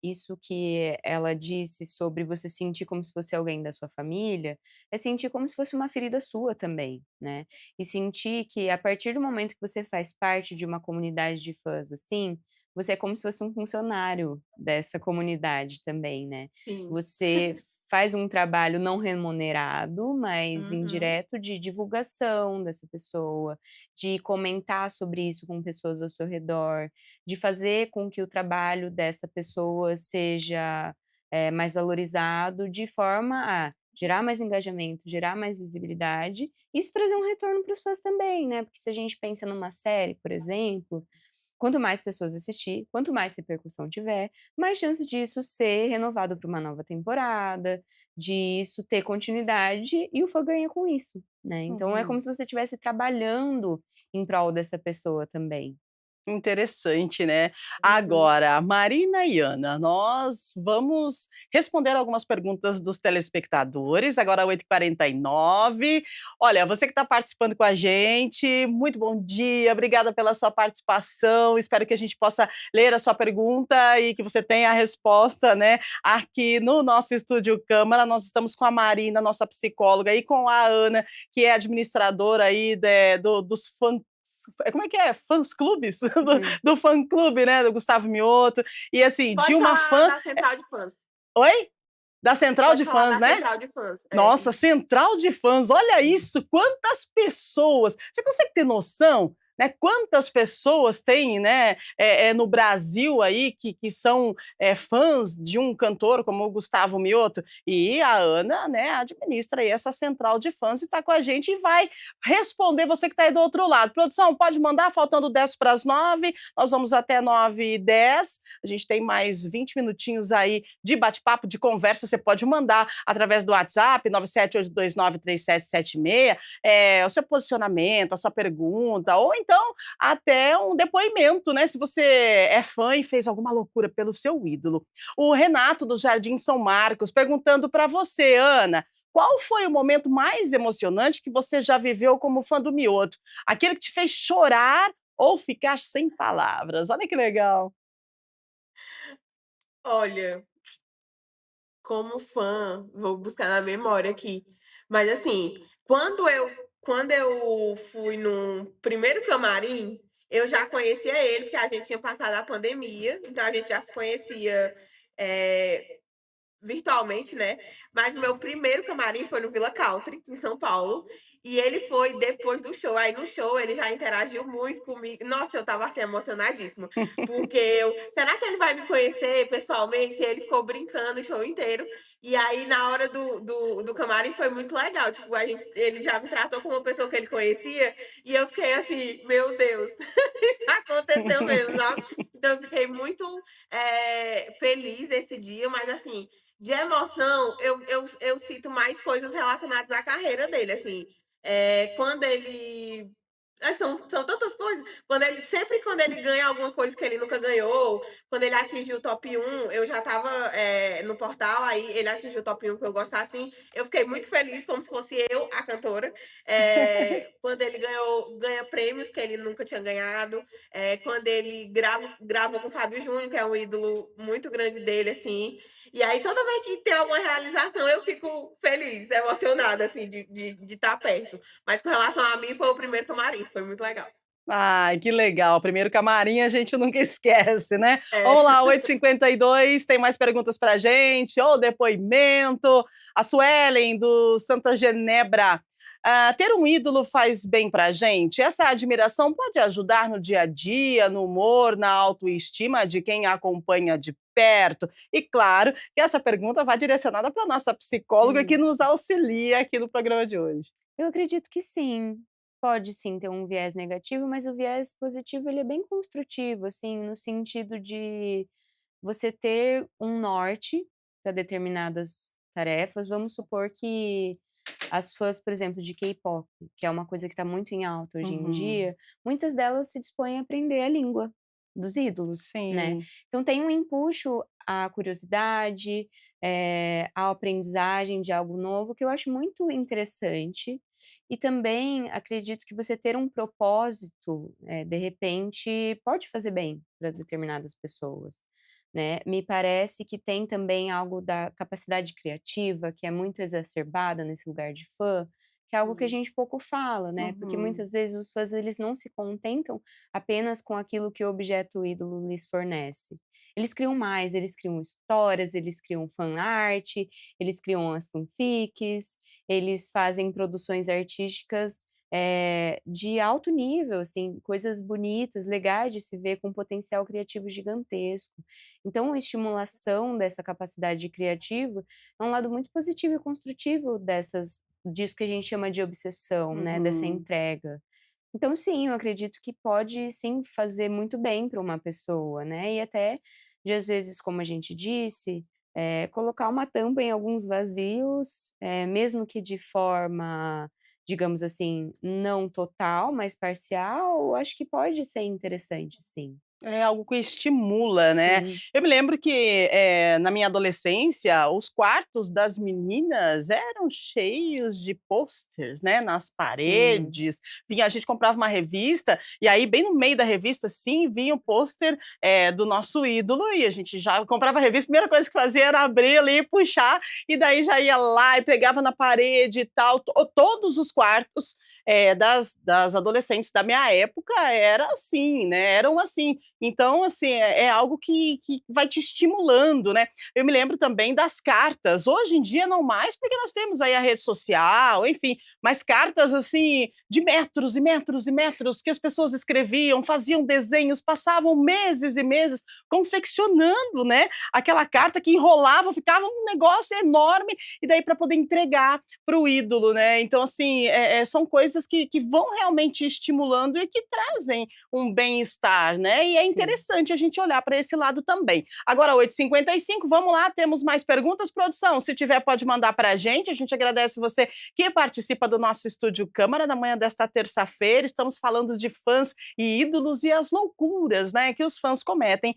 Isso que ela disse sobre você sentir como se fosse alguém da sua família, é sentir como se fosse uma ferida sua também, né. E sentir que a partir do momento que você faz parte de uma comunidade de fãs, assim, você é como se fosse um funcionário dessa comunidade também, né. Sim. Você faz um trabalho não remunerado, mas Uhum. indireto, de divulgação dessa pessoa, de comentar sobre isso com pessoas ao seu redor, de fazer com que o trabalho dessa pessoa seja, mais valorizado, de forma a gerar mais engajamento, gerar mais visibilidade, isso trazer um retorno para as pessoas também, né, porque se a gente pensa numa série, por exemplo, quanto mais pessoas assistir, quanto mais repercussão tiver, mais chance disso ser renovado para uma nova temporada, disso ter continuidade e o fã ganha com isso, né. Então é como Uhum. se você estivesse trabalhando em prol dessa pessoa também. Interessante, né. Uhum. Agora, Marina e Ana, nós vamos responder algumas perguntas dos telespectadores, agora 8h49. Olha, você que está participando com a gente, muito bom dia, obrigada pela sua participação, espero que a gente possa ler a sua pergunta e que você tenha a resposta, né, aqui no nosso estúdio câmara. Nós estamos com a Marina, nossa psicóloga, e com a Ana, que é administradora aí dos fã, como é que é? Fãs clubes? Uhum. Do fã clube, né, do Gustavo Mioto, e assim, de Pode uma falar fã. da central de fãs. Oi? Da central Pode de falar fãs, da né? central de fãs. Nossa, Isso. central de fãs, olha isso, quantas pessoas. Você consegue ter noção, né, quantas pessoas tem, né, no Brasil aí que são, fãs de um cantor como o Gustavo Mioto? E a Ana, né, administra aí essa central de fãs e está com a gente e vai responder você que está aí do outro lado. Produção, pode mandar, faltando 10 para as 9, nós vamos até 9h10, a gente tem mais 20 minutinhos aí de bate-papo, de conversa, você pode mandar através do WhatsApp, 978293776, o seu posicionamento, a sua pergunta, ou então até um depoimento, né, se você é fã e fez alguma loucura pelo seu ídolo. O Renato do Jardim São Marcos perguntando para você, Ana, qual foi o momento mais emocionante que você já viveu como fã do Mioto? Aquele que te fez chorar ou ficar sem palavras? Olha que legal. Olha, como fã, vou buscar na memória aqui, mas assim, quando eu fui no primeiro camarim, eu já conhecia ele, porque a gente tinha passado a pandemia, então a gente já se conhecia, eh, virtualmente, né, mas o meu primeiro camarim foi no Villa Country, em São Paulo, E ele foi depois do show. Aí no show ele já interagiu muito comigo. Nossa, eu estava assim emocionadíssima, porque eu, será que ele vai me conhecer pessoalmente? E ele ficou brincando o show inteiro. E aí na hora do camarim foi muito legal. Tipo, ele já me tratou como uma pessoa que ele conhecia e eu fiquei assim, meu Deus, isso aconteceu mesmo, sabe? Então eu fiquei muito feliz esse dia, mas assim, de emoção, eu cito mais coisas relacionadas à carreira dele, assim. Quando ele. São tantas coisas. Quando ele ganha alguma coisa que ele nunca ganhou, quando ele atingiu o top 1, eu já estava no portal, aí ele atingiu o top 1 que eu gosto assim. Eu fiquei muito feliz, como se fosse eu, a cantora. Quando ele ganha prêmios que ele nunca tinha ganhado. Quando ele grava com o Fábio Júnior, que é um ídolo muito grande dele, assim. E aí, toda vez que tem alguma realização, eu fico feliz, emocionada, assim, de estar perto. Mas com relação a mim, foi o primeiro camarim, foi muito legal. Ai, que legal. Primeiro camarim a gente nunca esquece, né. É. Vamos lá, 8h52, tem mais perguntas pra gente, ou depoimento. A Suelen, do Santa Genebra: "Ter um ídolo faz bem pra gente? Essa admiração pode ajudar no dia a dia, no humor, na autoestima de quem a acompanha de perto?" E claro que essa pergunta vai direcionada pra nossa psicóloga que Hum. nos auxilia aqui no programa de hoje. Eu acredito que sim. Pode sim ter um viés negativo, mas o viés positivo ele é bem construtivo, assim, no sentido de você ter um norte para determinadas tarefas. Vamos supor que as fãs, por exemplo, de K-pop, que é uma coisa que está muito em alta hoje em Uhum. dia, muitas delas se dispõem a aprender a língua dos ídolos, né. Sim. Então tem um empuxo à curiosidade, à aprendizagem de algo novo, que eu acho muito interessante. E também acredito que você ter um propósito, de repente, pode fazer bem para determinadas pessoas, né. Me parece que tem também algo da capacidade criativa, que é muito exacerbada nesse lugar de fã, que é algo que a Sim. gente pouco fala, né, porque Uhum. muitas vezes os fãs eles não se contentam apenas com aquilo que o objeto ídolo lhes fornece. Eles criam mais, eles criam histórias, eles criam fanart, eles criam as fanfics, eles fazem produções artísticas, de alto nível, assim, coisas bonitas, legais de se ver, com potencial criativo gigantesco. Então, a estimulação dessa capacidade criativa é um lado muito positivo e construtivo disso que a gente chama de obsessão, né, dessa Uhum. entrega. Então sim, eu acredito que pode sim fazer muito bem para uma pessoa, né, e até de às vezes, como a gente disse, colocar uma tampa em alguns vazios, mesmo que de forma, digamos assim, não total, mas parcial, eu acho que pode ser interessante sim. É algo que estimula, né. Sim. Eu me lembro que, na minha adolescência, os quartos das meninas eram cheios de posters, né, nas Sim. paredes. A gente comprava uma revista, e aí bem no meio da revista, assim, vinha o pôster, do nosso ídolo, e a gente já comprava a revista, a primeira coisa que fazia era abrir ali e puxar, e daí já ia lá e pegava na parede e tal. Todos os quartos, das adolescentes da minha época era assim, né, eram assim. Então, assim, é algo que vai te estimulando, né. Eu me lembro também das cartas, hoje em dia não mais, porque nós temos aí a rede social, enfim, mas cartas, assim, de metros e metros e metros, que as pessoas escreviam, faziam desenhos, passavam meses e meses confeccionando, né, aquela carta que enrolava, ficava um negócio enorme, e daí para poder entregar para o ídolo, né. Então, assim, são coisas que vão realmente estimulando e que trazem um bem-estar, né, e é Sim. interessante a gente olhar para esse lado também. Agora 8h55, vamos lá, temos mais perguntas, produção? Se tiver pode mandar para a gente agradece você que participa do nosso Estúdio Câmara na manhã desta terça-feira, estamos falando de fãs e ídolos e as loucuras, né, que os fãs cometem,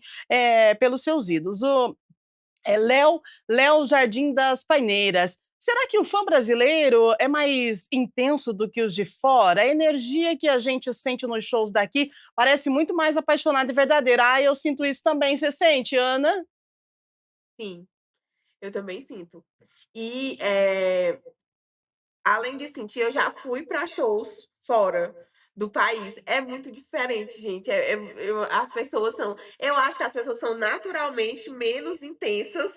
pelos seus ídolos. Léo Jardim das Paineiras: "Será que o fã brasileiro é mais intenso do que os de fora? A energia que a gente sente nos shows daqui parece muito mais apaixonada e verdadeira." Ah, eu sinto isso também. Você sente, Ana? Sim, eu também sinto. E, além de sentir, eu já fui para shows fora do país. É muito diferente, gente. As pessoas são. Eu acho que as pessoas são naturalmente menos intensas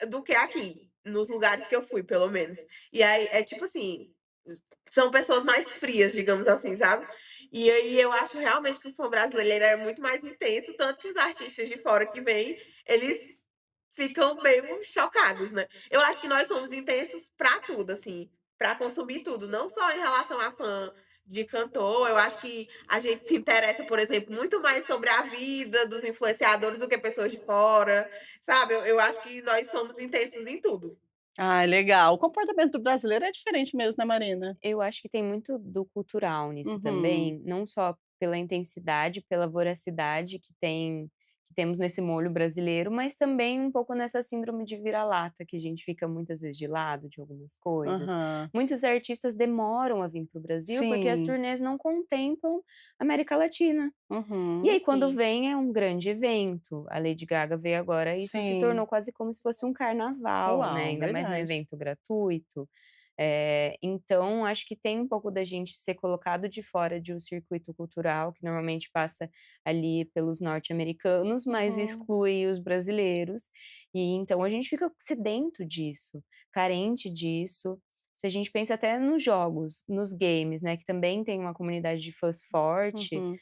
do que aqui, nos lugares que eu fui, pelo menos. E aí é tipo assim. são pessoas mais frias, digamos assim, sabe. E aí eu acho realmente que o fã brasileiro é muito mais intenso, tanto que os artistas de fora que vêm, eles ficam meio chocados, né. Eu acho que nós somos intensos pra tudo, assim, pra consumir tudo, não só em relação a fã de cantor, eu acho que a gente se interessa, por exemplo, muito mais sobre a vida dos influenciadores do que pessoas de fora, sabe. Eu acho que nós somos intensos em tudo. Ah, legal. O comportamento do brasileiro é diferente mesmo, né, Marina? Eu acho que tem muito do cultural nisso Uhum. também, não só pela intensidade, pela voracidade que temos nesse molho brasileiro, mas também um pouco nessa síndrome de vira-lata, que a gente fica muitas vezes de lado de algumas coisas. Aham. Muitos artistas demoram a vir para o Brasil, porque as Sim. turnês não contemplam a América Latina. E Uhum. aí quando vem é um grande evento, a Lady Gaga veio agora, isso se Sim. tornou quase como se fosse um carnaval, né, Uau, ainda mais um verdade. evento gratuito. Então acho que tem um pouco da gente ser colocado de fora de um circuito cultural, que normalmente passa ali pelos norte-americanos, mas Uhum. exclui os brasileiros, e então a gente fica sedento disso, carente disso. Se a gente pensa até nos jogos, nos games, né, que também tem uma comunidade de fãs forte, Uhum.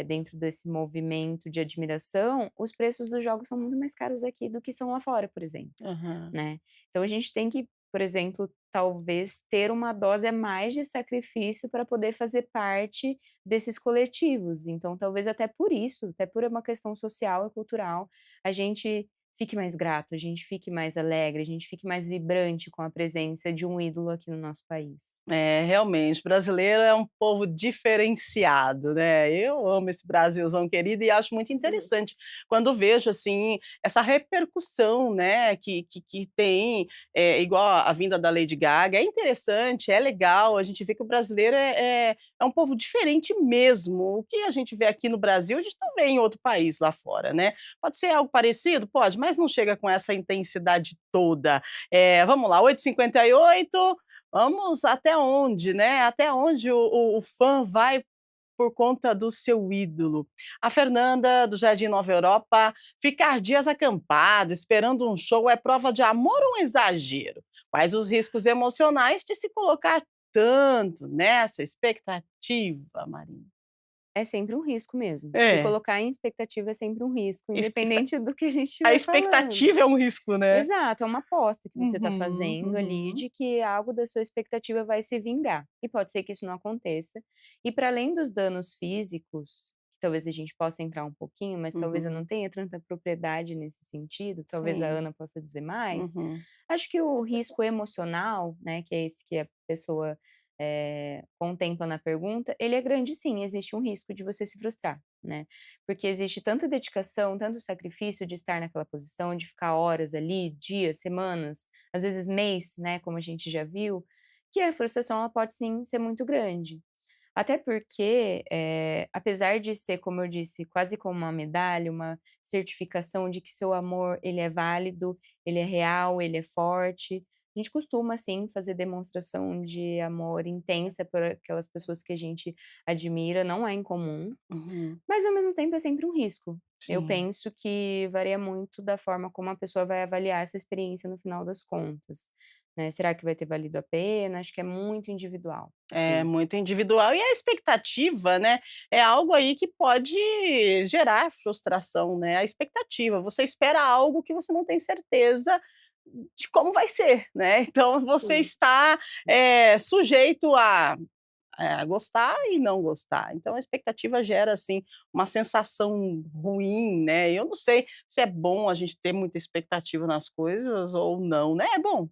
dentro desse movimento de admiração, os preços dos jogos são muito mais caros aqui do que são lá fora, por exemplo, Aham. né. Então a gente tem que, por exemplo, talvez ter uma dose a mais de sacrifício para poder fazer parte desses coletivos. Então talvez até por isso, até por uma questão social e cultural, a gente fique mais grato, a gente fique mais alegre, a gente fique mais vibrante com a presença de um ídolo aqui no nosso país. É, realmente, brasileiro é um povo diferenciado, né. Eu amo esse Brasilzão querido e acho muito Sim, interessante quando vejo, assim, essa repercussão, né, que tem, igual a vinda da Lady Gaga. É interessante, é legal, a gente vê que o brasileiro é um povo diferente mesmo. O que a gente vê aqui no Brasil, a gente não vê em outro país lá fora, né. Pode ser algo parecido? Pode, mas não chega com essa intensidade toda. Vamos lá, 8h58. Vamos até onde, né, até onde o fã vai por conta do seu ídolo. A Fernanda, do Jardim Nova Europa: "Ficar dias acampado esperando um show é prova de amor ou um exagero? Quais os riscos emocionais de se colocar tanto nessa expectativa, Marina?" É sempre um risco mesmo. Se É, colocar em expectativa é sempre um risco, expecta independente do que a gente a estiver falando. expectativa é um risco, né. Exato, é uma aposta que você está Uhum, fazendo ali uhum, de que algo da sua expectativa vai se vingar, e pode ser que isso não aconteça. E para além dos danos físicos, que talvez a gente possa entrar um pouquinho, mas talvez eu uhum. não tenha tanta propriedade nesse sentido, talvez a Sim. Ana possa dizer mais, Uhum, acho que o risco emocional, né, que é esse que a pessoa, contempla na pergunta, ele é grande sim, existe um risco de você se frustrar, né. Porque existe tanta dedicação, tanto sacrifício de estar naquela posição, de ficar horas ali, dias, semanas, às vezes mês, né, como a gente já viu, que a frustração ela pode sim ser muito grande. Até porque, apesar de ser, como eu disse, quase como uma medalha, uma certificação de que seu amor ele é válido, ele é real, ele é forte, a gente costuma sim fazer demonstração de amor intensa por aquelas pessoas que a gente admira, não é incomum. uhum. Mas ao mesmo tempo é sempre um risco. Eu Sim. penso que varia muito da forma como a pessoa vai avaliar essa experiência no final das contas, né. Será que vai ter valido a pena? Acho que é muito individual, É sim. muito individual e a expectativa, né, é algo aí que pode gerar frustração, né, a expectativa, você espera algo que você não tem certeza de como vai ser, né, então você sim. está, sujeito a gostar e não gostar, então a expectativa gera, assim, uma sensação ruim, né, eu não sei se é bom a gente ter muita expectativa nas coisas ou não, né, é bom.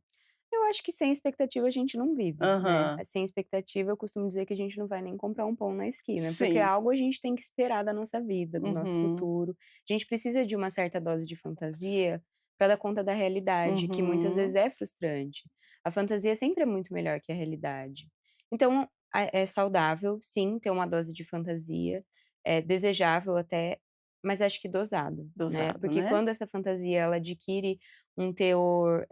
Eu acho que sem expectativa a gente não vive, né. Aham, Sem expectativa eu costumo dizer que a gente não vai nem comprar um pão na esquina, porque sim. algo a gente tem que esperar da nossa vida, do nosso Uhum. futuro. A gente precisa de uma certa dose de fantasia para dar conta da realidade, que muitas vezes Uhum. é frustrante. A fantasia sempre é muito melhor que a realidade. Então, é saudável, sim, ter uma dose de fantasia, é desejável até, mas acho que dosado, né. Dosado, Porque né. quando essa fantasia ela adquire um teor,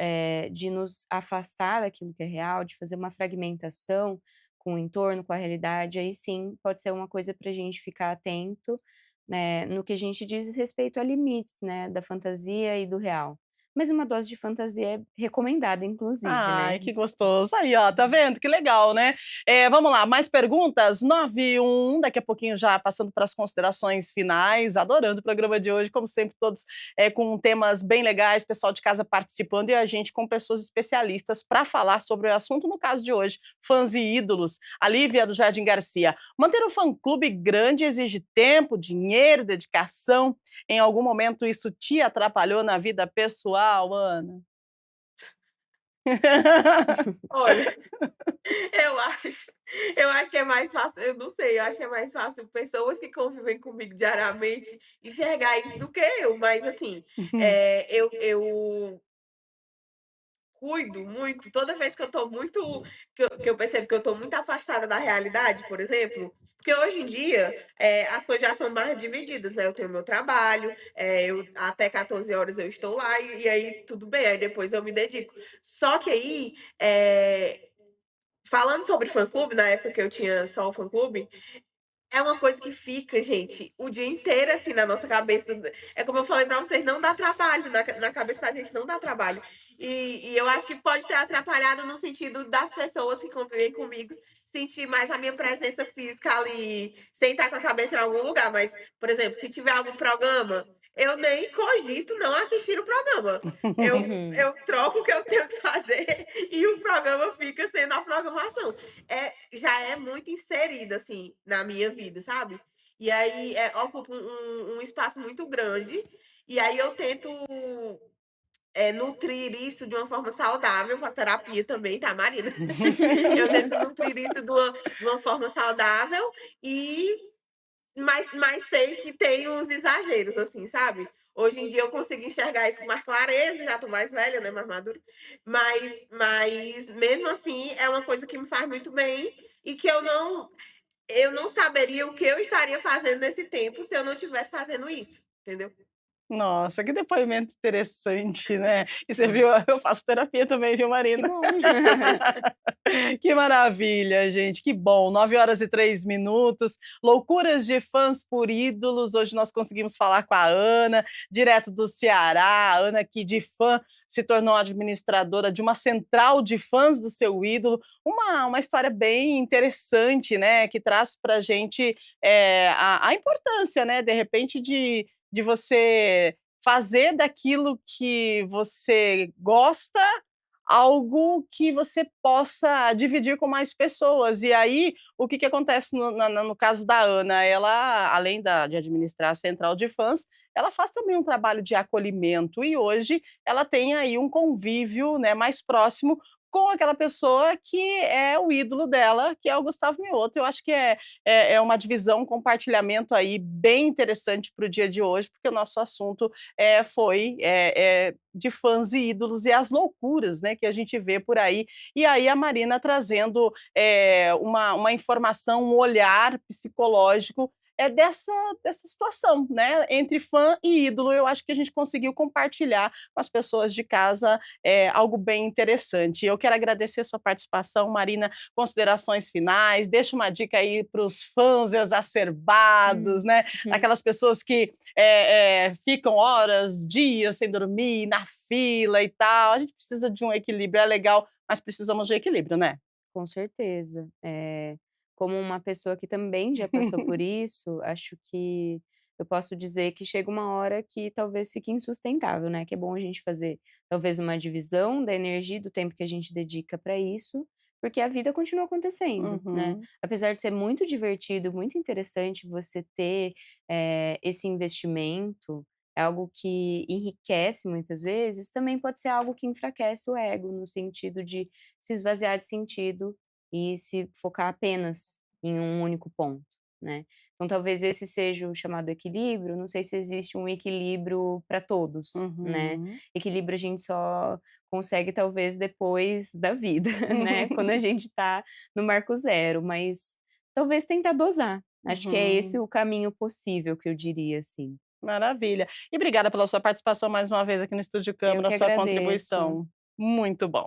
de nos afastar daquilo que é real, de fazer uma fragmentação com o entorno, com a realidade, aí sim pode ser uma coisa para a gente ficar atento, né, no que a gente diz respeito a limites, né, da fantasia e do real. mas uma dose de fantasia é recomendada, inclusive, Ai, né. que gostoso. Aí, ó, tá vendo? Que legal, né? Vamos lá, mais perguntas? 9 daqui a pouquinho já passando para as considerações finais. Adorando o programa de hoje, como sempre, todos com temas bem legais, pessoal de casa participando e a gente com pessoas especialistas para falar sobre o assunto, no caso de hoje, fãs e ídolos. A Lívia do Jardim Garcia. Manter um fã-clube grande exige tempo, dinheiro, dedicação. Em algum momento isso te atrapalhou na vida pessoal, Ana? Olha, eu acho eu acho que é mais fácil, eu não sei, eu acho que é mais fácil pessoas que convivem comigo diariamente enxergar isso do que eu, mas assim, eu cuido muito, toda vez que eu tô muito que eu percebo que eu tô muito afastada da realidade, por exemplo, porque hoje em dia, as coisas já são mais divididas, né, eu tenho meu trabalho, eu até 14 horas eu estou lá e aí tudo bem, aí depois eu me dedico. Só que aí, falando sobre fã-clube, na época que eu tinha só o fã-clube, é uma coisa que fica, gente, o dia inteiro, assim, na nossa cabeça. É como eu falei pra vocês, não dá trabalho, na cabeça da gente não dá trabalho. E eu acho que pode ter atrapalhado no sentido das pessoas que convivem comigo sentir mais a minha presença física ali, sem estar com a cabeça em algum lugar. Mas, por exemplo, se tiver algum programa, eu nem cogito não assistir o programa. Uhum. Eu troco o que eu tenho que fazer e o programa fica sendo a programação. Já é muito inserida, assim, na minha vida, sabe. E aí, ocupa um espaço muito grande, e aí eu tento, nutrir isso de uma forma saudável, faço terapia também, tá, Marina? Eu tento nutrir isso de uma forma saudável e mas sei que tem uns exageros, assim, sabe. Hoje em dia eu consigo enxergar isso com mais clareza, já tô mais velha, né, mais madura, mas mesmo assim é uma coisa que me faz muito bem e que eu não saberia o que eu estaria fazendo nesse tempo se eu não estivesse fazendo isso, entendeu? Nossa, que depoimento interessante, né. E você Sim. viu, eu faço terapia também, viu, Que Marina? bom. Que maravilha, gente, que bom. 9 horas e 3 minutos, loucuras de fãs por ídolos. Hoje nós conseguimos falar com a Ana, direto do Ceará. A Ana, que de fã se tornou administradora de uma central de fãs do seu ídolo. Uma história bem interessante, né, que traz para a gente a importância, né, de repente, de você fazer daquilo que você gosta algo que você possa dividir com mais pessoas. E aí, o que que acontece no caso da Ana, ela, além de administrar a central de fãs, ela faz também um trabalho de acolhimento e hoje ela tem aí um convívio, né, mais próximo com aquela pessoa que é o ídolo dela, que é o Gustavo Mioto. Eu acho que é uma divisão, um compartilhamento aí bem interessante para o dia de hoje, porque o nosso assunto foi de fãs e ídolos e as loucuras, né, que a gente vê por aí. E aí a Marina trazendo uma informação, um olhar psicológico dessa situação, né, entre fã e ídolo. Eu acho que a gente conseguiu compartilhar com as pessoas de casa algo bem interessante. Eu quero agradecer a sua participação, Marina. Considerações finais, deixa uma dica aí para os fãs exacerbados, Hum. né? Uhum. Aquelas pessoas que ficam horas, dias sem dormir, na fila e tal. A gente precisa de um equilíbrio, é legal, mas precisamos de equilíbrio, né? Com certeza. Como uma pessoa que também já passou por isso, acho que eu posso dizer que chega uma hora que talvez fique insustentável, né, que é bom a gente fazer talvez uma divisão da energia e do tempo que a gente dedica para isso, porque a vida continua acontecendo, né. Uhum. Apesar de ser muito divertido, muito interessante você ter, esse investimento, é algo que enriquece muitas vezes, também pode ser algo que enfraquece o ego, no sentido de se esvaziar de sentido e se focar apenas em um único ponto, né. Então talvez esse seja o chamado equilíbrio, não sei se existe um equilíbrio para todos, né. Uhum. Equilíbrio a gente só consegue talvez depois da vida, né, quando a gente está no marco zero, mas talvez tentar dosar. Acho que é esse Uhum. o caminho possível que eu diria, assim. Maravilha. E obrigada pela sua participação mais uma vez aqui no Estúdio Eu Câmara, que sua agradeço. contribuição. Muito bom.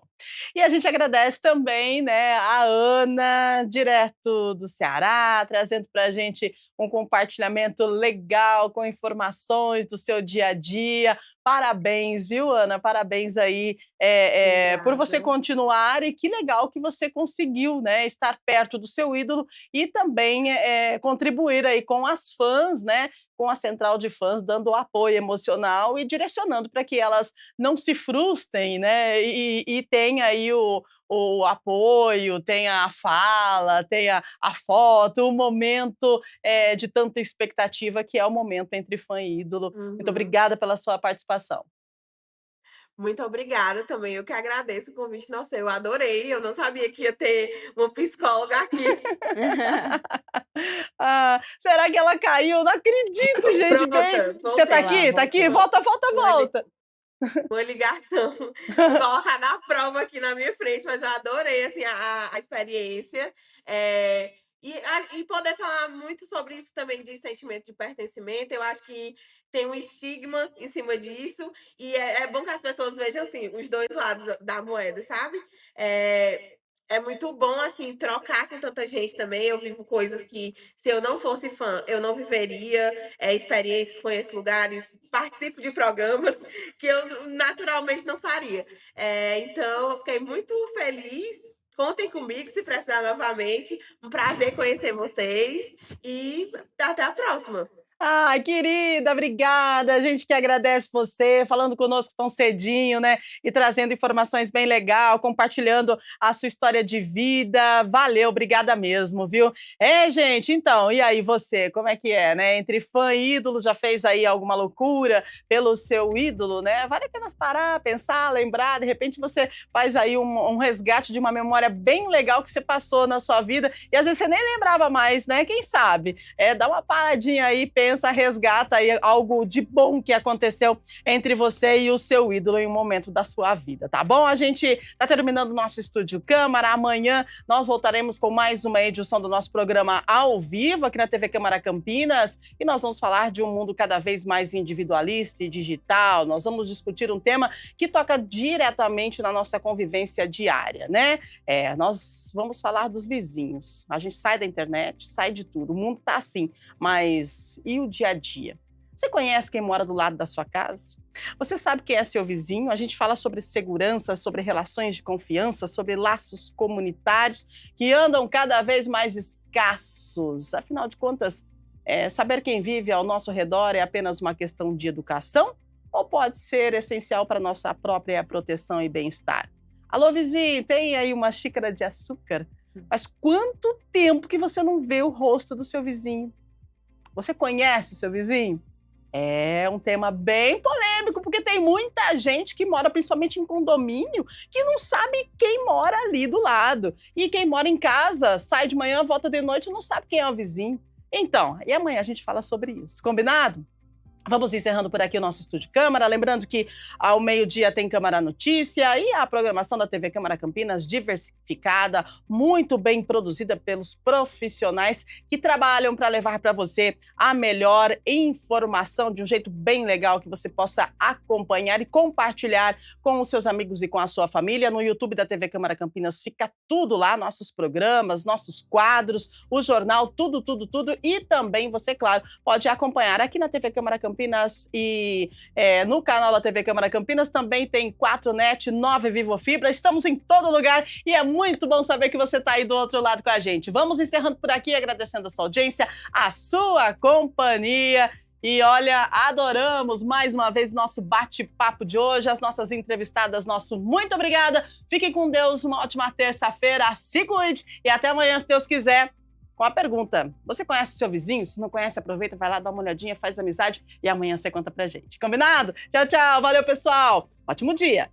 E a gente agradece também, né, a Ana, direto do Ceará, trazendo para a gente um compartilhamento legal com informações do seu dia a dia. Parabéns, viu, Ana? Parabéns aí por você Obrigada. continuar e que legal que você conseguiu, né, estar perto do seu ídolo e também contribuir aí com as fãs, né, com a central de fãs, dando apoio emocional e direcionando para que elas não se frustrem, né? E tenha aí o apoio, tenha a fala, tenha a foto, o momento de tanta expectativa que é o momento entre fã e ídolo. Muito Uhum. obrigada pela sua participação. Muito obrigada também, eu que agradeço o convite. Nossa, eu adorei, eu não sabia que ia ter uma psicóloga aqui. Ah, será que ela caiu? Não acredito, gente. Bem. Pronta, Você tá Olha voltei. lá, aqui? Tá aqui? voltou. Volta, volta, Uma li volta. uma ligação. Vou colocar na prova aqui na minha frente, mas eu adorei, assim, a experiência. E poder falar muito sobre isso também de sentimento de pertencimento, eu acho que tem um estigma em cima disso, e é bom que as pessoas vejam, assim, os 2 lados da moeda, sabe. É muito bom, assim, trocar com tanta gente também, eu vivo coisas que, se eu não fosse fã, eu não viveria, experiências, conheço lugares, participo de programas que eu naturalmente não faria. Então eu fiquei muito feliz. Contem comigo se precisar novamente. Um prazer conhecer vocês e até a próxima. Ai, querida, obrigada. A gente que agradece você, falando conosco tão cedinho, né? E trazendo informações bem legal, compartilhando a sua história de vida. Valeu, obrigada mesmo, viu? Gente, então, e aí você, como é que é, né? Entre fã e ídolo, já fez aí alguma loucura pelo seu ídolo, né? Vale a pena parar, pensar, lembrar, de repente você faz aí um resgate de uma memória bem legal que você passou na sua vida e às vezes você nem lembrava mais, né? Quem sabe? Dá uma paradinha aí, pensa, resgata aí algo de bom que aconteceu entre você e o seu ídolo em um momento da sua vida, tá bom? A gente está terminando o nosso Estúdio Câmara. Amanhã nós voltaremos com mais uma edição do nosso programa ao vivo aqui na TV Câmara Campinas e nós vamos falar de um mundo cada vez mais individualista e digital. Nós vamos discutir um tema que toca diretamente na nossa convivência diária, né? Nós vamos falar dos vizinhos. A gente sai da internet, sai de tudo. O mundo tá assim, mas e o dia a dia? Você conhece quem mora do lado da sua casa? Você sabe quem é seu vizinho? A gente fala sobre segurança, sobre relações de confiança, sobre laços comunitários que andam cada vez mais escassos. Afinal de contas, saber quem vive ao nosso redor é apenas uma questão de educação? Ou pode ser essencial para a nossa própria proteção e bem-estar? Alô, vizinho, tem aí uma xícara de açúcar? Faz quanto tempo que você não vê o rosto do seu vizinho? Você conhece o seu vizinho? É um tema bem polêmico, porque tem muita gente que mora principalmente em condomínio que não sabe quem mora ali do lado. E quem mora em casa, sai de manhã, volta de noite e não sabe quem é o vizinho. Então, e amanhã a gente fala sobre isso, combinado? Vamos encerrando por aqui o nosso Estúdio Câmara. Lembrando que ao meio-dia tem Câmara Notícia e a programação da TV Câmara Campinas diversificada, muito bem produzida pelos profissionais que trabalham para levar para você a melhor informação de um jeito bem legal que você possa acompanhar e compartilhar com os seus amigos e com a sua família. No YouTube da TV Câmara Campinas fica tudo lá, nossos programas, nossos quadros, o jornal, tudo, tudo, tudo. E também você, claro, pode acompanhar aqui na TV Câmara Campinas e no canal da TV Câmara Campinas também tem 4net, 9 Vivo Fibra, estamos em todo lugar e é muito bom saber que você está aí do outro lado com a gente. Vamos encerrando por aqui, agradecendo a sua audiência, a sua companhia. E olha, adoramos mais uma vez nosso bate-papo de hoje, as nossas entrevistadas, nosso muito obrigada. Fiquem com Deus, uma ótima terça-feira, se cuide e até amanhã, se Deus quiser. Com a pergunta, você conhece o seu vizinho? Se não conhece, aproveita, vai lá, dá uma olhadinha, faz amizade e amanhã você conta pra gente. Combinado? Tchau, tchau. Valeu, pessoal. Ótimo dia.